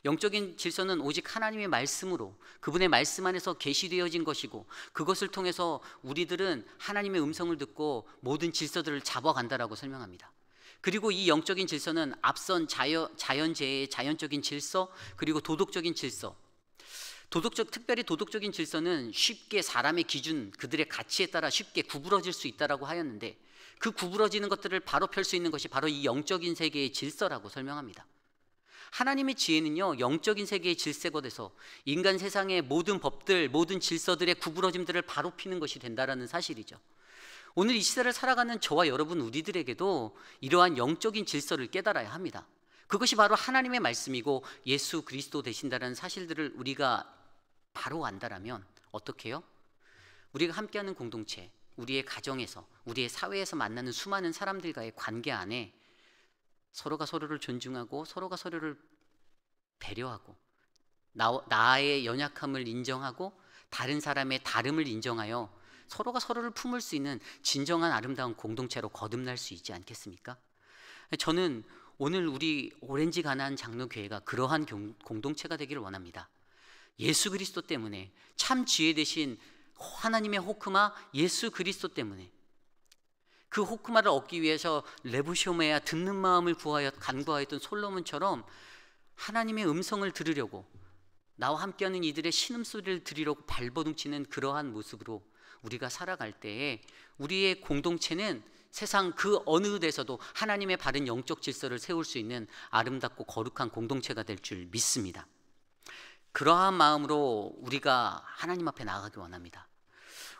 영적인 질서는 오직 하나님의 말씀으로, 그분의 말씀 안에서 계시되어진 것이고, 그것을 통해서 우리들은 하나님의 음성을 듣고 모든 질서들을 잡아간다라고 설명합니다. 그리고 이 영적인 질서는 앞선 자연재해의 자연적인 질서, 그리고 도덕적인 질서, 특별히 도덕적인 질서는 쉽게 사람의 기준, 그들의 가치에 따라 쉽게 구부러질 수 있다라고 하였는데, 그 구부러지는 것들을 바로 펼 수 있는 것이 바로 이 영적인 세계의 질서라고 설명합니다. 하나님의 지혜는요, 영적인 세계의 질서에서 인간 세상의 모든 법들, 모든 질서들의 구부러짐들을 바로 피는 것이 된다라는 사실이죠. 오늘 이 시대를 살아가는 저와 여러분 우리들에게도 이러한 영적인 질서를 깨달아야 합니다. 그것이 바로 하나님의 말씀이고 예수 그리스도 되신다는 사실들을 우리가 바로 안다라면 어떻게 해요? 우리가 함께하는 공동체, 우리의 가정에서, 우리의 사회에서 만나는 수많은 사람들과의 관계 안에 서로가 서로를 존중하고 서로가 서로를 배려하고 나의 연약함을 인정하고 다른 사람의 다름을 인정하여 서로가 서로를 품을 수 있는 진정한 아름다운 공동체로 거듭날 수 있지 않겠습니까? 저는 오늘 우리 오렌지 가나안 장로교회가 그러한 공동체가 되기를 원합니다. 예수 그리스도 때문에, 참 지혜 되신 하나님의 호크마 예수 그리스도 때문에, 그 호크마를 얻기 위해서 레부쇼메야 듣는 마음을 구하여 간구하였던 솔로몬처럼 하나님의 음성을 들으려고, 나와 함께하는 이들의 신음소리를 들으려고 발버둥치는 그러한 모습으로 우리가 살아갈 때에 우리의 공동체는 세상 그 어느 데서도 하나님의 바른 영적 질서를 세울 수 있는 아름답고 거룩한 공동체가 될 줄 믿습니다. 그러한 마음으로 우리가 하나님 앞에 나아가기 원합니다.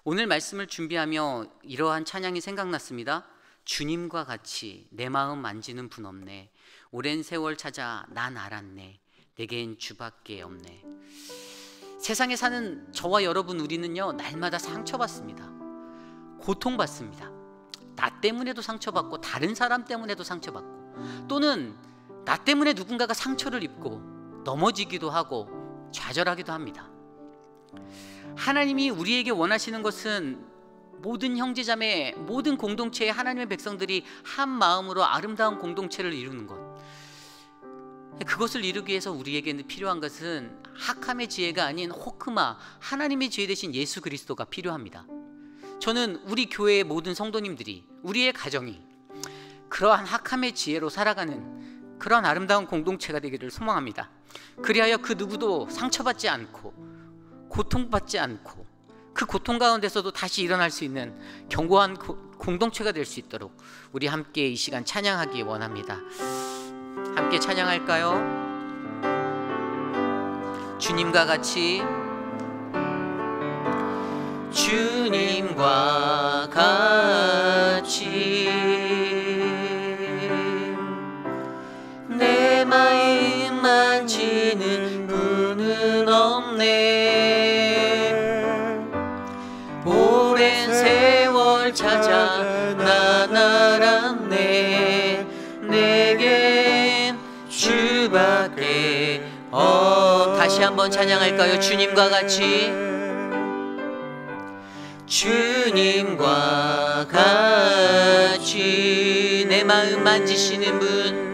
오늘 말씀을 준비하며 이러한 찬양이 생각났습니다. 주님과 같이 내 마음 만지는 분 없네, 오랜 세월 찾아 난 알았네, 내겐 주밖에 없네. 세상에 사는 저와 여러분 우리는요, 날마다 상처받습니다. 고통받습니다. 나 때문에도 상처받고 다른 사람 때문에도 상처받고, 또는 나 때문에 누군가가 상처를 입고 넘어지기도 하고 좌절하기도 합니다. 하나님이 우리에게 원하시는 것은 모든 형제자매, 모든 공동체의 하나님의 백성들이 한 마음으로 아름다운 공동체를 이루는 것, 그것을 이루기 위해서 우리에게는 필요한 것은 학함의 지혜가 아닌 호크마, 하나님의 지혜 되신 예수 그리스도가 필요합니다. 저는 우리 교회의 모든 성도님들이, 우리의 가정이 그러한 학함의 지혜로 살아가는 그런 아름다운 공동체가 되기를 소망합니다. 그리하여 그 누구도 상처받지 않고 고통받지 않고 그 고통 가운데서도 다시 일어날 수 있는 견고한 공동체가 될 수 있도록 우리 함께 이 시간 찬양하기 원합니다. 함께 찬양할까요? 주님과 같이, 주님과 같이 내 마음 만지는 분은 없네, 오랜 세월 찾아 난 알았네, 내겐 주밖에 다시 한번 찬양할까요? 주님과 같이, 주님과 같이 내 마음 만지시는 분,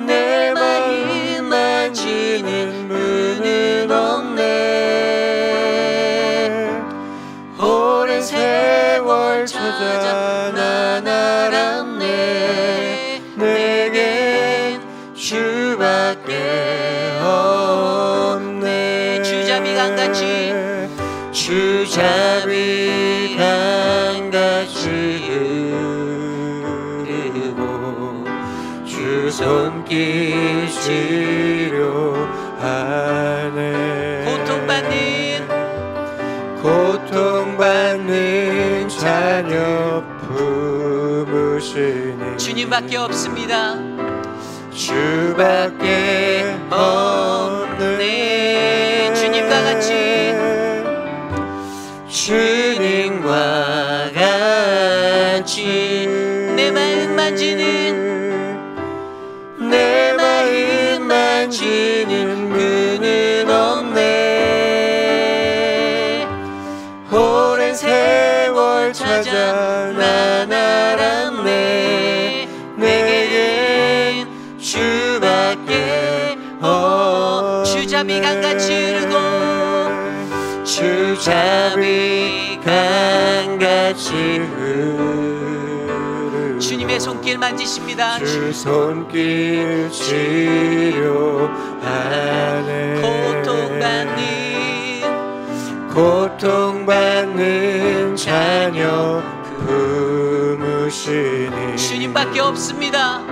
내 마음 만지는 분은 없네, 찾아 난 알았네. 내겐 주밖에 없네. 주잡이 강같이 주잡이 강같이 흐르고 주 손길 치료하네. 고통받는 자녀 품으시니 주님밖에 없습니다. 주밖에 없네. 주님과 같이 주님과 같이 내 마음 만지는 내 마음 만지는 그는 없네. 오랜 세월 찾아 난 알았네. 내겐 주밖에 주잡이 강같이 흐르고 주잡이 강같이 흐르고 주님의 손길 만지십니다. 주 손길 치료하네. 고통받는 자녀 품으시니 주님밖에 없습니다.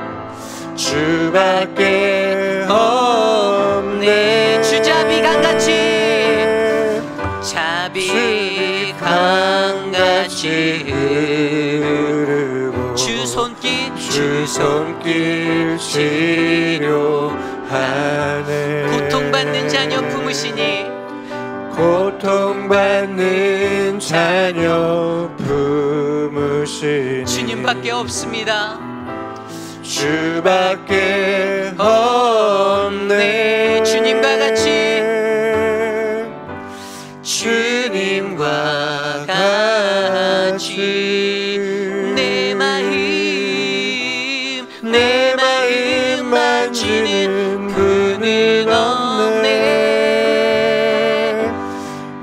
주밖에 없네. 주잡이 강같이 잡이 강같이 흐르고 주 손길 치료하네. 고통받는 자녀 품으시니 고통받는 자녀 품으시니 주님밖에 없습니다. 주밖에 없네. 주님과 같이 주님과 같이 내 마음 만지는 그는 없네.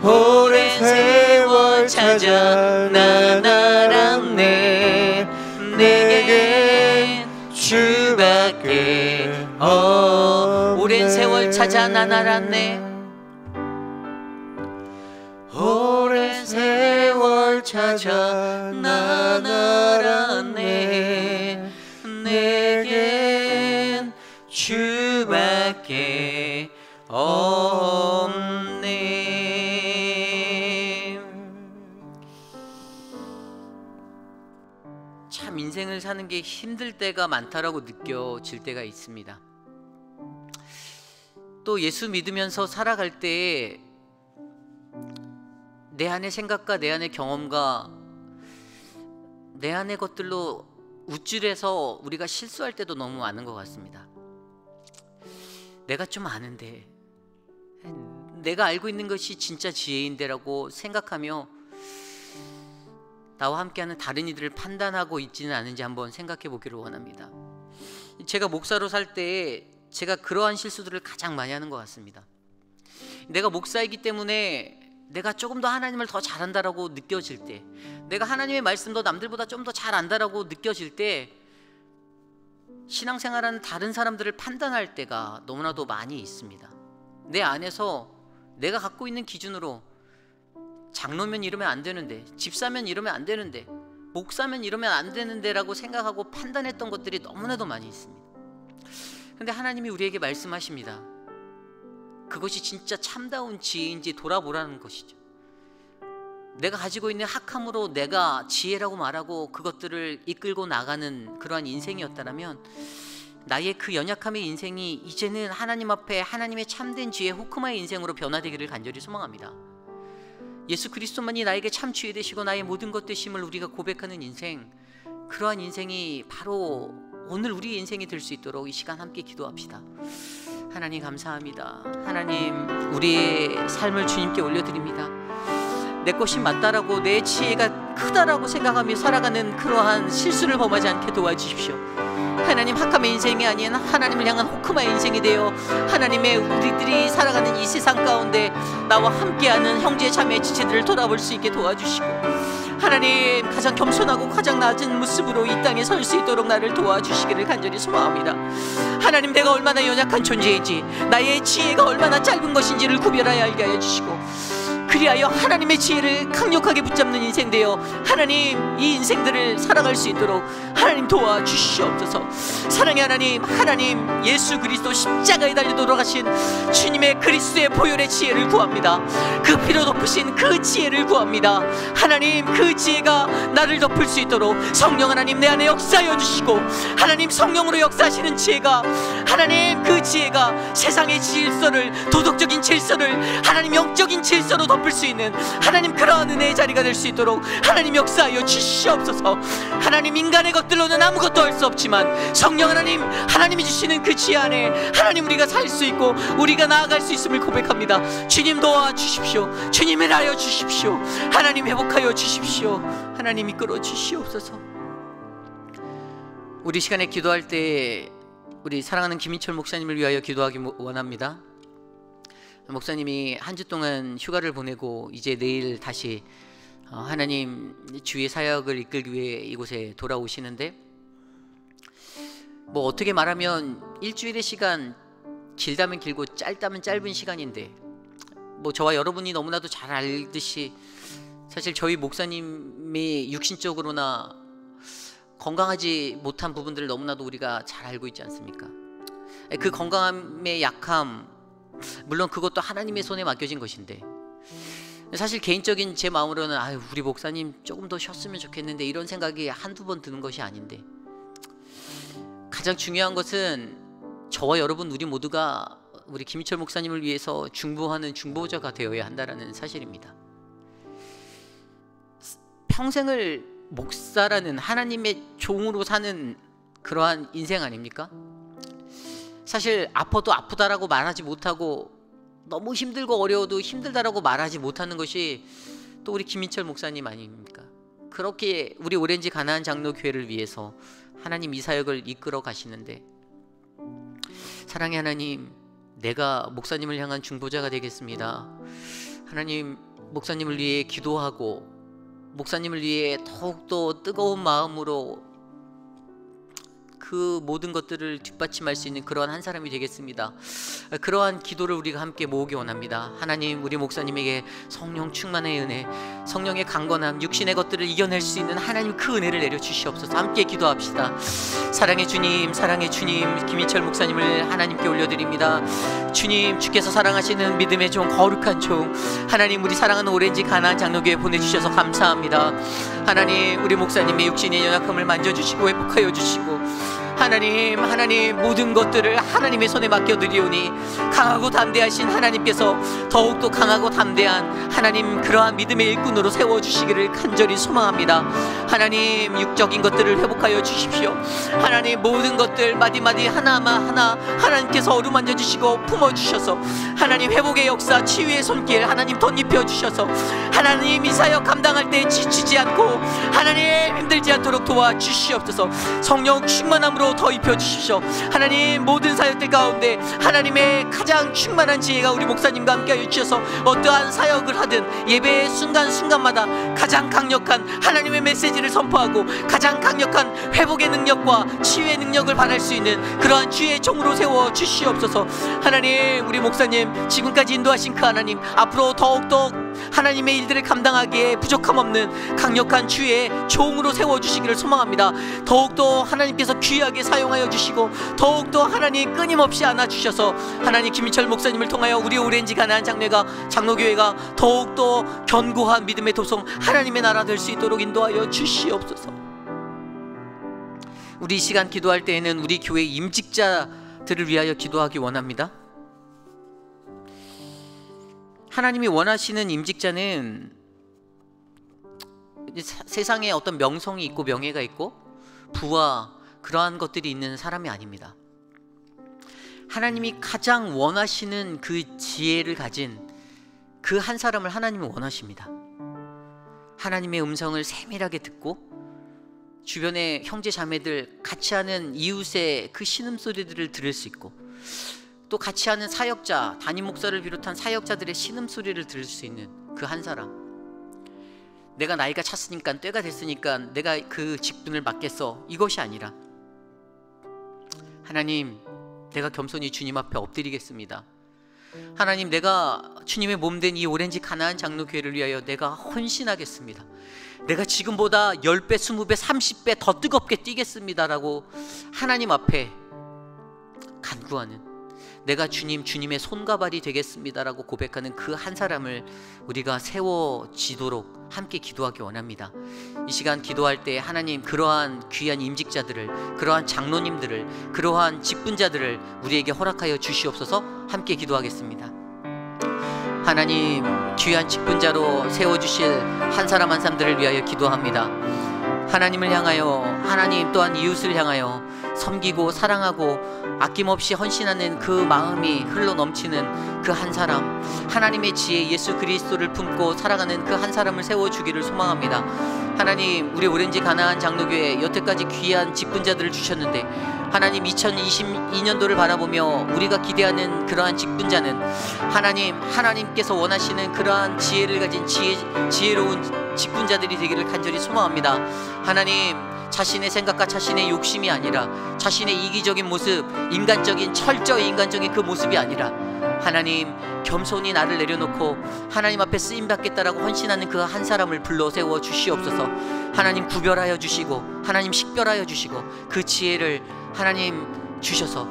오랜 세월 찾아 난 알았네. 내겐 주밖에 오랜 세월 찾아 난 알았네. 오랜 세월 찾아 난 알았네. 내겐 주밖에 없네. 참 인생을 사는 게 힘들 때가 많다라고 느껴질 때가 있습니다. 또 예수 믿으면서 살아갈 때 내 안의 생각과 내 안의 경험과 내 안의 것들로 우쭐해서 우리가 실수할 때도 너무 많은 것 같습니다. 내가 좀 아는데, 내가 알고 있는 것이 진짜 지혜인데라고 생각하며 나와 함께하는 다른 이들을 판단하고 있지는 않은지 한번 생각해 보기를 원합니다. 제가 목사로 살 때 제가 그러한 실수들을 가장 많이 하는 것 같습니다. 내가 목사이기 때문에 내가 조금 더 하나님을 더 잘한다라고 느껴질 때, 내가 하나님의 말씀도 남들보다 좀 더 잘 안다라고 느껴질 때 신앙생활하는 다른 사람들을 판단할 때가 너무나도 많이 있습니다. 내 안에서 내가 갖고 있는 기준으로 장로면 이러면 안 되는데, 집사면 이러면 안 되는데, 목사면 이러면 안 되는데 라고 생각하고 판단했던 것들이 너무나도 많이 있습니다. 근데 하나님이 우리에게 말씀하십니다. 그것이 진짜 참다운 지혜인지 돌아보라는 것이죠. 내가 가지고 있는 학함으로 내가 지혜라고 말하고 그것들을 이끌고 나가는 그러한 인생이었다면 나의 그 연약함의 인생이 이제는 하나님 앞에 하나님의 참된 지혜 호크마의 인생으로 변화되기를 간절히 소망합니다. 예수 그리스도만이 나에게 참 지혜 되시고 나의 모든 것 되심을 우리가 고백하는 인생, 그러한 인생이 바로 오늘 우리의 인생이 될 수 있도록 이 시간 함께 기도합시다. 하나님 감사합니다. 하나님, 우리의 삶을 주님께 올려드립니다. 내 것이 맞다라고, 내 지혜가 크다라고 생각하며 살아가는 그러한 실수를 범하지 않게 도와주십시오. 하나님, 학함의 인생이 아닌 하나님을 향한 호크마의 인생이 되어 하나님의 우리들이 살아가는 이 세상 가운데 나와 함께하는 형제 자매 지체들을 돌아볼 수 있게 도와주시고, 하나님 가장 겸손하고 가장 낮은 모습으로 이 땅에 설 수 있도록 나를 도와주시기를 간절히 소망합니다. 하나님, 내가 얼마나 연약한 존재인지, 나의 지혜가 얼마나 짧은 것인지를 구별하여 알게 하여 주시고, 그리하여 하나님의 지혜를 강력하게 붙잡는 인생 되어 하나님 이 인생들을 살아갈 수 있도록 하나님 도와주시옵소서. 사랑의 하나님, 하나님 예수 그리스도 십자가에 달려 돌아가신 주님의 그리스도의 보혈의 지혜를 구합니다. 그 피로 덮으신 그 지혜를 구합니다. 하나님, 그 지혜가 나를 덮을 수 있도록 성령 하나님 내 안에 역사하여 주시고, 하나님 성령으로 역사하시는 지혜가, 하나님 그 지혜가 세상의 질서를, 도덕적인 질서를 하나님 영적인 질서로 덮을 수 있는 하나님 그러한 은혜의 자리가 될 수 있도록 하나님 역사하여 주시옵소서. 하나님, 인간의 것들로는 아무것도 할 수 없지만 성령 하나님, 하나님이 주시는 그 지혜 안에 하나님 우리가 살 수 있고 우리가 나아갈 수 있음을 고백합니다. 주님 도와주십시오. 주님 일하여 주십시오. 하나님 회복하여 주십시오. 하나님 이끌어 주시옵소서. 우리 시간에 기도할 때 우리 사랑하는 김인철 목사님을 위하여 기도하기 원합니다. 목사님이 한 주 동안 휴가를 보내고 이제 내일 다시 하나님 주의 사역을 이끌기 위해 이곳에 돌아오시는데, 뭐 어떻게 말하면 일주일의 시간, 길다면 길고 짧다면 짧은 시간인데, 뭐 저와 여러분이 너무나도 잘 알듯이 사실 저희 목사님이 육신적으로나 건강하지 못한 부분들을 너무나도 우리가 잘 알고 있지 않습니까? 그 건강함의 약함, 물론 그것도 하나님의 손에 맡겨진 것인데, 사실 개인적인 제 마음으로는 아유, 우리 목사님 조금 더 쉬었으면 좋겠는데 이런 생각이 한두 번 드는 것이 아닌데, 가장 중요한 것은 저와 여러분 우리 모두가 우리 김인철 목사님을 위해서 중보하는 중보자가 되어야 한다는 사실입니다. 평생을 목사라는 하나님의 종으로 사는 그러한 인생 아닙니까? 사실 아파도 아프다라고 말하지 못하고, 너무 힘들고 어려워도 힘들다라고 말하지 못하는 것이 또 우리 김인철 목사님 아닙니까? 그렇게 우리 오렌지 가나안 장로교회를 위해서 하나님 이 사역을 이끌어 가시는데, 사랑의 하나님, 내가 목사님을 향한 중보자가 되겠습니다. 하나님, 목사님을 위해 기도하고 목사님을 위해 더욱더 뜨거운 마음으로 그 모든 것들을 뒷받침할 수 있는 그러한 한 사람이 되겠습니다. 그러한 기도를 우리가 함께 모으기 원합니다. 하나님, 우리 목사님에게 성령 충만의 은혜, 성령의 강건함, 육신의 것들을 이겨낼 수 있는 하나님 그 은혜를 내려주시옵소서. 함께 기도합시다. 사랑의 주님, 사랑의 주님, 김인철 목사님을 하나님께 올려드립니다. 주님, 주께서 사랑하시는 믿음의 종, 거룩한 종, 하나님 우리 사랑하는 오렌지 가나안 장로교회 보내주셔서 감사합니다. 하나님, 우리 목사님의 육신의 연약함을 만져주시고 회복하여 주시고, 하나님 모든 것들을 하나님의 손에 맡겨드리오니 강하고 담대하신 하나님께서 더욱더 강하고 담대한 하나님 그러한 믿음의 일꾼으로 세워주시기를 간절히 소망합니다. 하나님, 육적인 것들을 회복하여 주십시오. 하나님, 모든 것들 마디마디 하나하나 하나님께서 어루만져 주시고 품어주셔서 하나님 회복의 역사, 치유의 손길 하나님 덧입혀 주셔서 하나님 이 사역 감당할 때 지치지 않고 하나님 힘들지 않도록 도와주시옵소서. 성령 충만함으로 더 입혀 주십시오. 하나님, 모든 사역들 가운데 하나님의 가장 충만한 지혜가 우리 목사님과 함께 하여 주셔서 어떠한 사역을 하든 예배의 순간순간마다 가장 강력한 하나님의 메시지를 선포하고 가장 강력한 회복의 능력과 치유의 능력을 발할 수 있는 그러한 주의 종으로 세워 주시옵소서. 하나님, 우리 목사님 지금까지 인도하신 그 하나님, 앞으로 더욱더 하나님의 일들을 감당하기에 부족함 없는 강력한 주의 종으로 세워주시기를 소망합니다. 더욱더 하나님께서 귀하게 사용하여 주시고 더욱더 하나님 끊임없이 안아주셔서 하나님 김인철 목사님을 통하여 우리 오렌지 가나안 장로교회가 더욱더 견고한 믿음의 도성, 하나님의 나라 될 수 있도록 인도하여 주시옵소서. 우리 이 시간 기도할 때에는 우리 교회 임직자들을 위하여 기도하기 원합니다. 하나님이 원하시는 임직자는 세상에 어떤 명성이 있고 명예가 있고 부와 그러한 것들이 있는 사람이 아닙니다. 하나님이 가장 원하시는 그 지혜를 가진 그 한 사람을 하나님은 원하십니다. 하나님의 음성을 세밀하게 듣고 주변의 형제 자매들 같이 하는 이웃의 그 신음소리들을 들을 수 있고, 또 같이 하는 사역자, 담임 목사를 비롯한 사역자들의 신음소리를 들을 수 있는 그 한 사람. 내가 나이가 찼으니까, 때가 됐으니까 내가 그 직분을 맡겠어, 이것이 아니라 하나님, 내가 겸손히 주님 앞에 엎드리겠습니다. 하나님, 내가 주님의 몸된 이 오렌지 가나안 장로교회를 위하여 내가 헌신하겠습니다. 내가 지금보다 10배, 20배, 30배 더 뜨겁게 뛰겠습니다라고 하나님 앞에 간구하는, 내가 주님의 손과 발이 되겠습니다라고 고백하는 그 한 사람을 우리가 세워지도록 함께 기도하기 원합니다. 이 시간 기도할 때 하나님, 그러한 귀한 임직자들을, 그러한 장로님들을, 그러한 직분자들을 우리에게 허락하여 주시옵소서. 함께 기도하겠습니다. 하나님, 귀한 직분자로 세워주실 한 사람 한 사람들을 위하여 기도합니다. 하나님을 향하여, 하나님 또한 이웃을 향하여 섬기고 사랑하고 아낌없이 헌신하는 그 마음이 흘러넘치는 그 한 사람, 하나님의 지혜 예수 그리스도를 품고 살아가는 그 한 사람을 세워주기를 소망합니다. 하나님, 우리 오렌지 가나안 장로교회 여태까지 귀한 직분자들을 주셨는데 하나님, 2022년도를 바라보며 우리가 기대하는 그러한 직분자는 하나님, 하나님께서 원하시는 그러한 지혜를 가진 지혜로운 직분자들이 되기를 간절히 소망합니다. 하나님, 자신의 생각과 자신의 욕심이 아니라 자신의 이기적인 모습, 인간적인, 철저히 인간적인 그 모습이 아니라 하나님, 겸손히 나를 내려놓고 하나님 앞에 쓰임받겠다라고 헌신하는 그 한 사람을 불러 세워 주시옵소서. 하나님, 구별하여 주시고 하나님 식별하여 주시고 그 지혜를 하나님 주셔서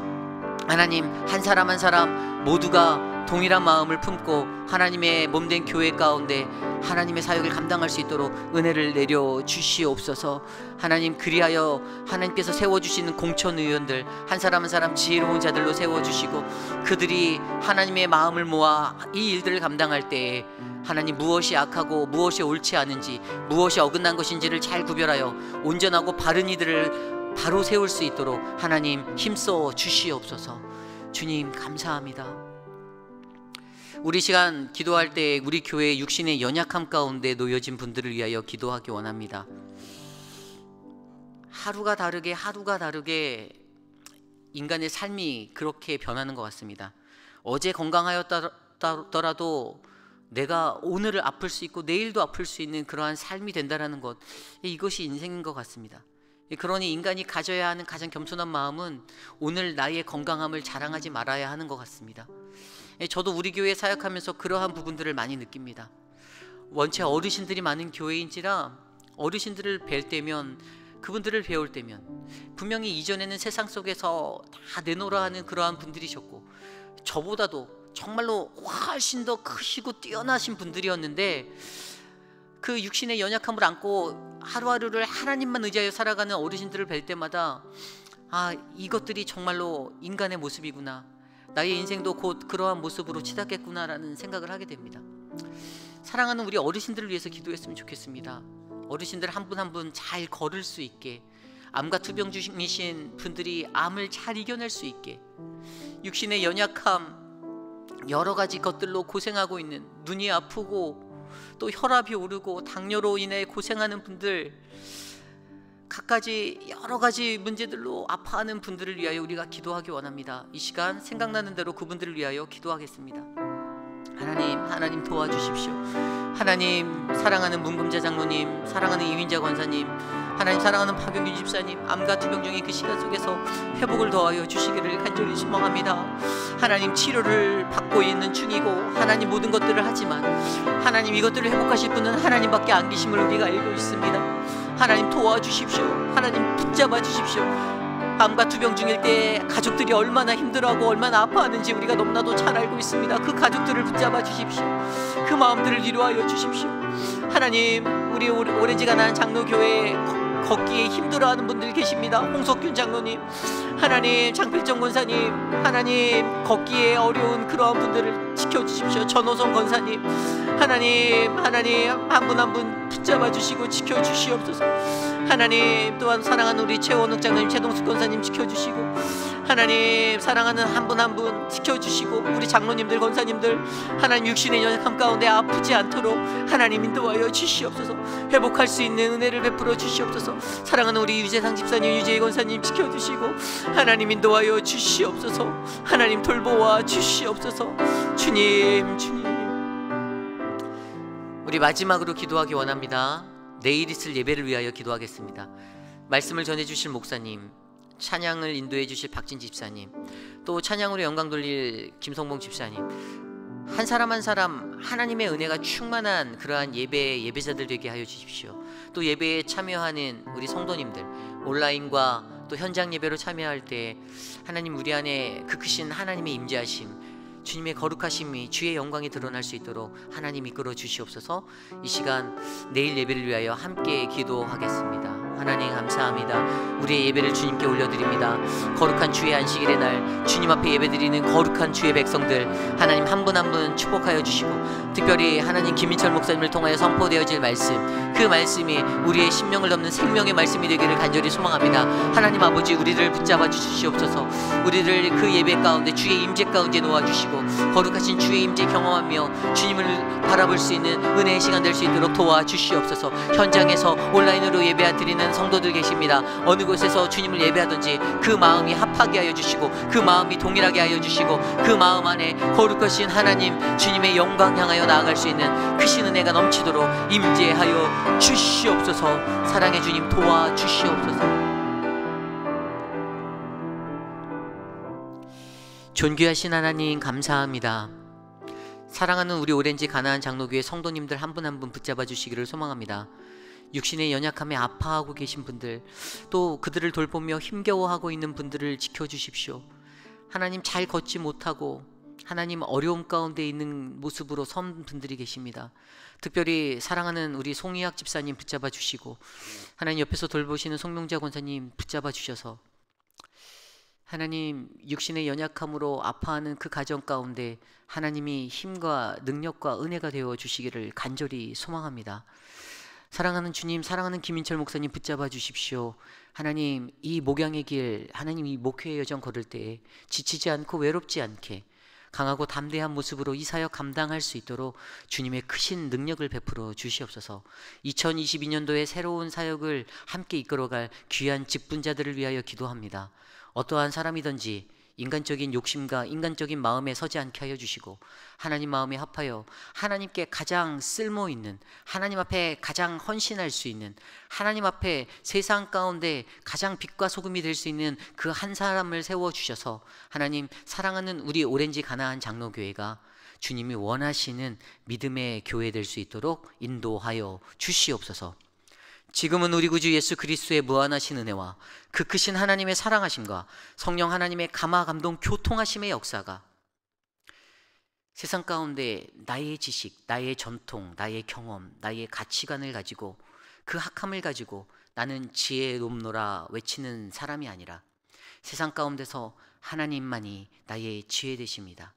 하나님, 한 사람 한 사람 모두가 동일한 마음을 품고 하나님의 몸된 교회 가운데 하나님의 사역을 감당할 수 있도록 은혜를 내려 주시옵소서. 하나님, 그리하여 하나님께서 세워주시는 공천 의원들 한 사람 한 사람 지혜로운 자들로 세워주시고 그들이 하나님의 마음을 모아 이 일들을 감당할 때에 하나님, 무엇이 악하고 무엇이 옳지 않은지, 무엇이 어긋난 것인지를 잘 구별하여 온전하고 바른 이들을 바로 세울 수 있도록 하나님 힘써 주시옵소서. 주님, 감사합니다. 우리 시간 기도할 때 우리 교회의 육신의 연약함 가운데 놓여진 분들을 위하여 기도하기 원합니다. 하루가 다르게 인간의 삶이 그렇게 변하는 것 같습니다. 어제 건강하였더라도 내가 오늘을 아플 수 있고 내일도 아플 수 있는 그러한 삶이 된다는 것, 이것이 인생인 것 같습니다. 그러니 인간이 가져야 하는 가장 겸손한 마음은 오늘 나의 건강함을 자랑하지 말아야 하는 것 같습니다. 저도 우리 교회에 사역하면서 그러한 부분들을 많이 느낍니다. 원체 어르신들이 많은 교회인지라 어르신들을 뵐 때면, 그분들을 배울 때면 분명히 이전에는 세상 속에서 다 내놓으라 하는 그러한 분들이셨고 저보다도 정말로 훨씬 더 크시고 뛰어나신 분들이었는데 그 육신의 연약함을 안고 하루하루를 하나님만 의지하여 살아가는 어르신들을 뵐 때마다 이것들이 정말로 인간의 모습이구나, 나의 인생도 곧 그러한 모습으로 치닫겠구나라는 생각을 하게 됩니다. 사랑하는 우리 어르신들을 위해서 기도했으면 좋겠습니다. 어르신들 한 분 한 분 잘 걸을 수 있게, 암과 투병 중이신 분들이 암을 잘 이겨낼 수 있게, 육신의 연약함 여러 가지 것들로 고생하고 있는, 눈이 아프고 또 혈압이 오르고 당뇨로 인해 고생하는 분들, 갖가지 여러 가지 문제들로 아파하는 분들을 위하여 우리가 기도하기 원합니다. 이 시간 생각나는 대로 그분들을 위하여 기도하겠습니다. 하나님 도와주십시오. 하나님, 사랑하는 문금자 장로님, 사랑하는 이민자 권사님, 하나님 사랑하는 박용규 집사님, 암과 투병 중의 그 시간 속에서 회복을 더하여 주시기를 간절히 소망합니다. 하나님, 치료를 받고 있는 중이고 하나님 모든 것들을 하지만 하나님, 이것들을 회복하실 분은 하나님밖에 안 계심을 우리가 알고 있습니다. 하나님 도와주십시오. 하나님 붙잡아 주십시오. 암과 투병 중일 때 가족들이 얼마나 힘들어하고 얼마나 아파하는지 우리가 너무나도 잘 알고 있습니다. 그 가족들을 붙잡아 주십시오. 그 마음들을 위로하여 주십시오. 하나님, 우리 오렌지 가나안 장로교회에 걷기에 힘들어하는 분들 계십니다. 홍석균 장로님, 하나님 장필정 권사님, 하나님 걷기에 어려운 그러한 분들을 지켜주십시오. 전호성 권사님, 하나님 한 분 한 분 붙잡아 주시고 지켜주시옵소서. 하나님, 또한 사랑하는 우리 최원욱 장로님, 최동숙 권사님 지켜주시고, 하나님 사랑하는 한 분 한 분 지켜주시고, 우리 장로님들 권사님들 하나님 육신의 연약함 가운데 아프지 않도록 하나님 인도하여 주시옵소서. 회복할 수 있는 은혜를 베풀어 주시옵소서. 사랑하는 우리 유재상 집사님, 유재희 권사님 지켜주시고 하나님 인도하여 주시옵소서. 하나님 돌보아 주시옵소서. 주님 우리 마지막으로 기도하기 원합니다. 내일 있을 예배를 위하여 기도하겠습니다. 말씀을 전해주실 목사님, 찬양을 인도해 주실 박진 집사님, 또 찬양으로 영광 돌릴 김성봉 집사님, 한 사람 한 사람 하나님의 은혜가 충만한 그러한 예배자들 되게 하여 주십시오. 또 예배에 참여하는 우리 성도님들, 온라인과 또 현장 예배로 참여할 때 하나님 우리 안에 그 크신 하나님의 임재하심, 주님의 거룩하심이 주의 영광이 드러날 수 있도록 하나님 이끌어 주시옵소서. 이 시간 내일 예배를 위하여 함께 기도하겠습니다. 하나님 감사합니다. 우리의 예배를 주님께 올려드립니다. 거룩한 주의 안식일의 날 주님 앞에 예배드리는 거룩한 주의 백성들 하나님 한 분 한 분 축복하여 주시고, 특별히 하나님 김민철 목사님을 통하여 선포되어질 말씀, 그 말씀이 우리의 심령을 넘는 생명의 말씀이 되기를 간절히 소망합니다. 하나님 아버지, 우리를 붙잡아 주시옵소서. 우리를 그 예배 가운데 주의 임재 가운데 놓아주시고 거룩하신 주의 임재 경험하며 주님을 바라볼 수 있는 은혜의 시간 될 수 있도록 도와주시옵소서. 현장에서 온라인으로 예배 드리는 성도들 계십니다. 어느 곳에서 주님을 예배하든지 그 마음이 합하게 하여 주시고 그 마음이 동일하게 하여 주시고 그 마음 안에 거룩하신 하나님 주님의 영광 향하여 나아갈 수 있는 크신 은혜가 넘치도록 임재하여 주시옵소서. 사랑의 주님 도와주시옵소서. 존귀하신 하나님 감사합니다. 사랑하는 우리 오렌지 가나안 장로교회 성도님들 한 분 한 분 붙잡아 주시기를 소망합니다. 육신의 연약함에 아파하고 계신 분들, 또 그들을 돌보며 힘겨워하고 있는 분들을 지켜주십시오. 하나님 잘 걷지 못하고 하나님 어려움 가운데 있는 모습으로 선 분들이 계십니다. 특별히 사랑하는 우리 송희학 집사님 붙잡아 주시고 하나님 옆에서 돌보시는 송명자 권사님 붙잡아 주셔서 하나님 육신의 연약함으로 아파하는 그 가정 가운데 하나님이 힘과 능력과 은혜가 되어 주시기를 간절히 소망합니다. 사랑하는 주님, 사랑하는 김민철 목사님 붙잡아 주십시오. 하나님 이 목양의 길, 하나님 이 목회의 여정 걸을 때에 지치지 않고 외롭지 않게 강하고 담대한 모습으로 이 사역 감당할 수 있도록 주님의 크신 능력을 베풀어 주시옵소서. 2022년도에 새로운 사역을 함께 이끌어갈 귀한 직분자들을 위하여 기도합니다. 어떠한 사람이든지 인간적인 욕심과 인간적인 마음에 서지 않게 하여 주시고 하나님 마음에 합하여 하나님께 가장 쓸모있는, 하나님 앞에 가장 헌신할 수 있는, 하나님 앞에 세상 가운데 가장 빛과 소금이 될 수 있는 그 한 사람을 세워주셔서 하나님 사랑하는 우리 오렌지 가나안 장로교회가 주님이 원하시는 믿음의 교회 될 수 있도록 인도하여 주시옵소서. 지금은 우리 구주 예수 그리스도의 무한하신 은혜와 그 크신 하나님의 사랑하심과 성령 하나님의 감화 감동 교통하심의 역사가 세상 가운데 나의 지식, 나의 전통, 나의 경험, 나의 가치관을 가지고 그 학함을 가지고 나는 지혜롭노라 외치는 사람이 아니라 세상 가운데서 하나님만이 나의 지혜 되십니다.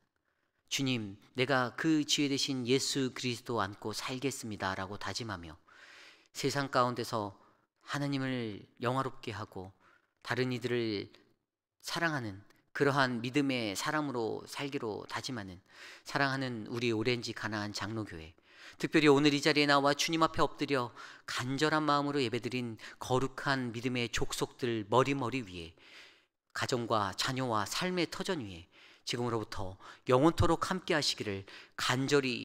주님, 내가 그 지혜 되신 예수 그리스도 안고 살겠습니다 라고 다짐하며 세상 가운데서 하나님을 영화롭게 하고 다른 이들을 사랑하는 그러한 믿음의 사람으로 살기로 다짐하는 사랑하는 우리 오렌지 가나안 장로교회, 특별히 오늘 이 자리에 나와 주님 앞에 엎드려 간절한 마음으로 예배드린 거룩한 믿음의 족속들 머리 위에 가정과 자녀와 삶의 터전 위에 지금으로부터 영원토록 함께 하시기를 간절히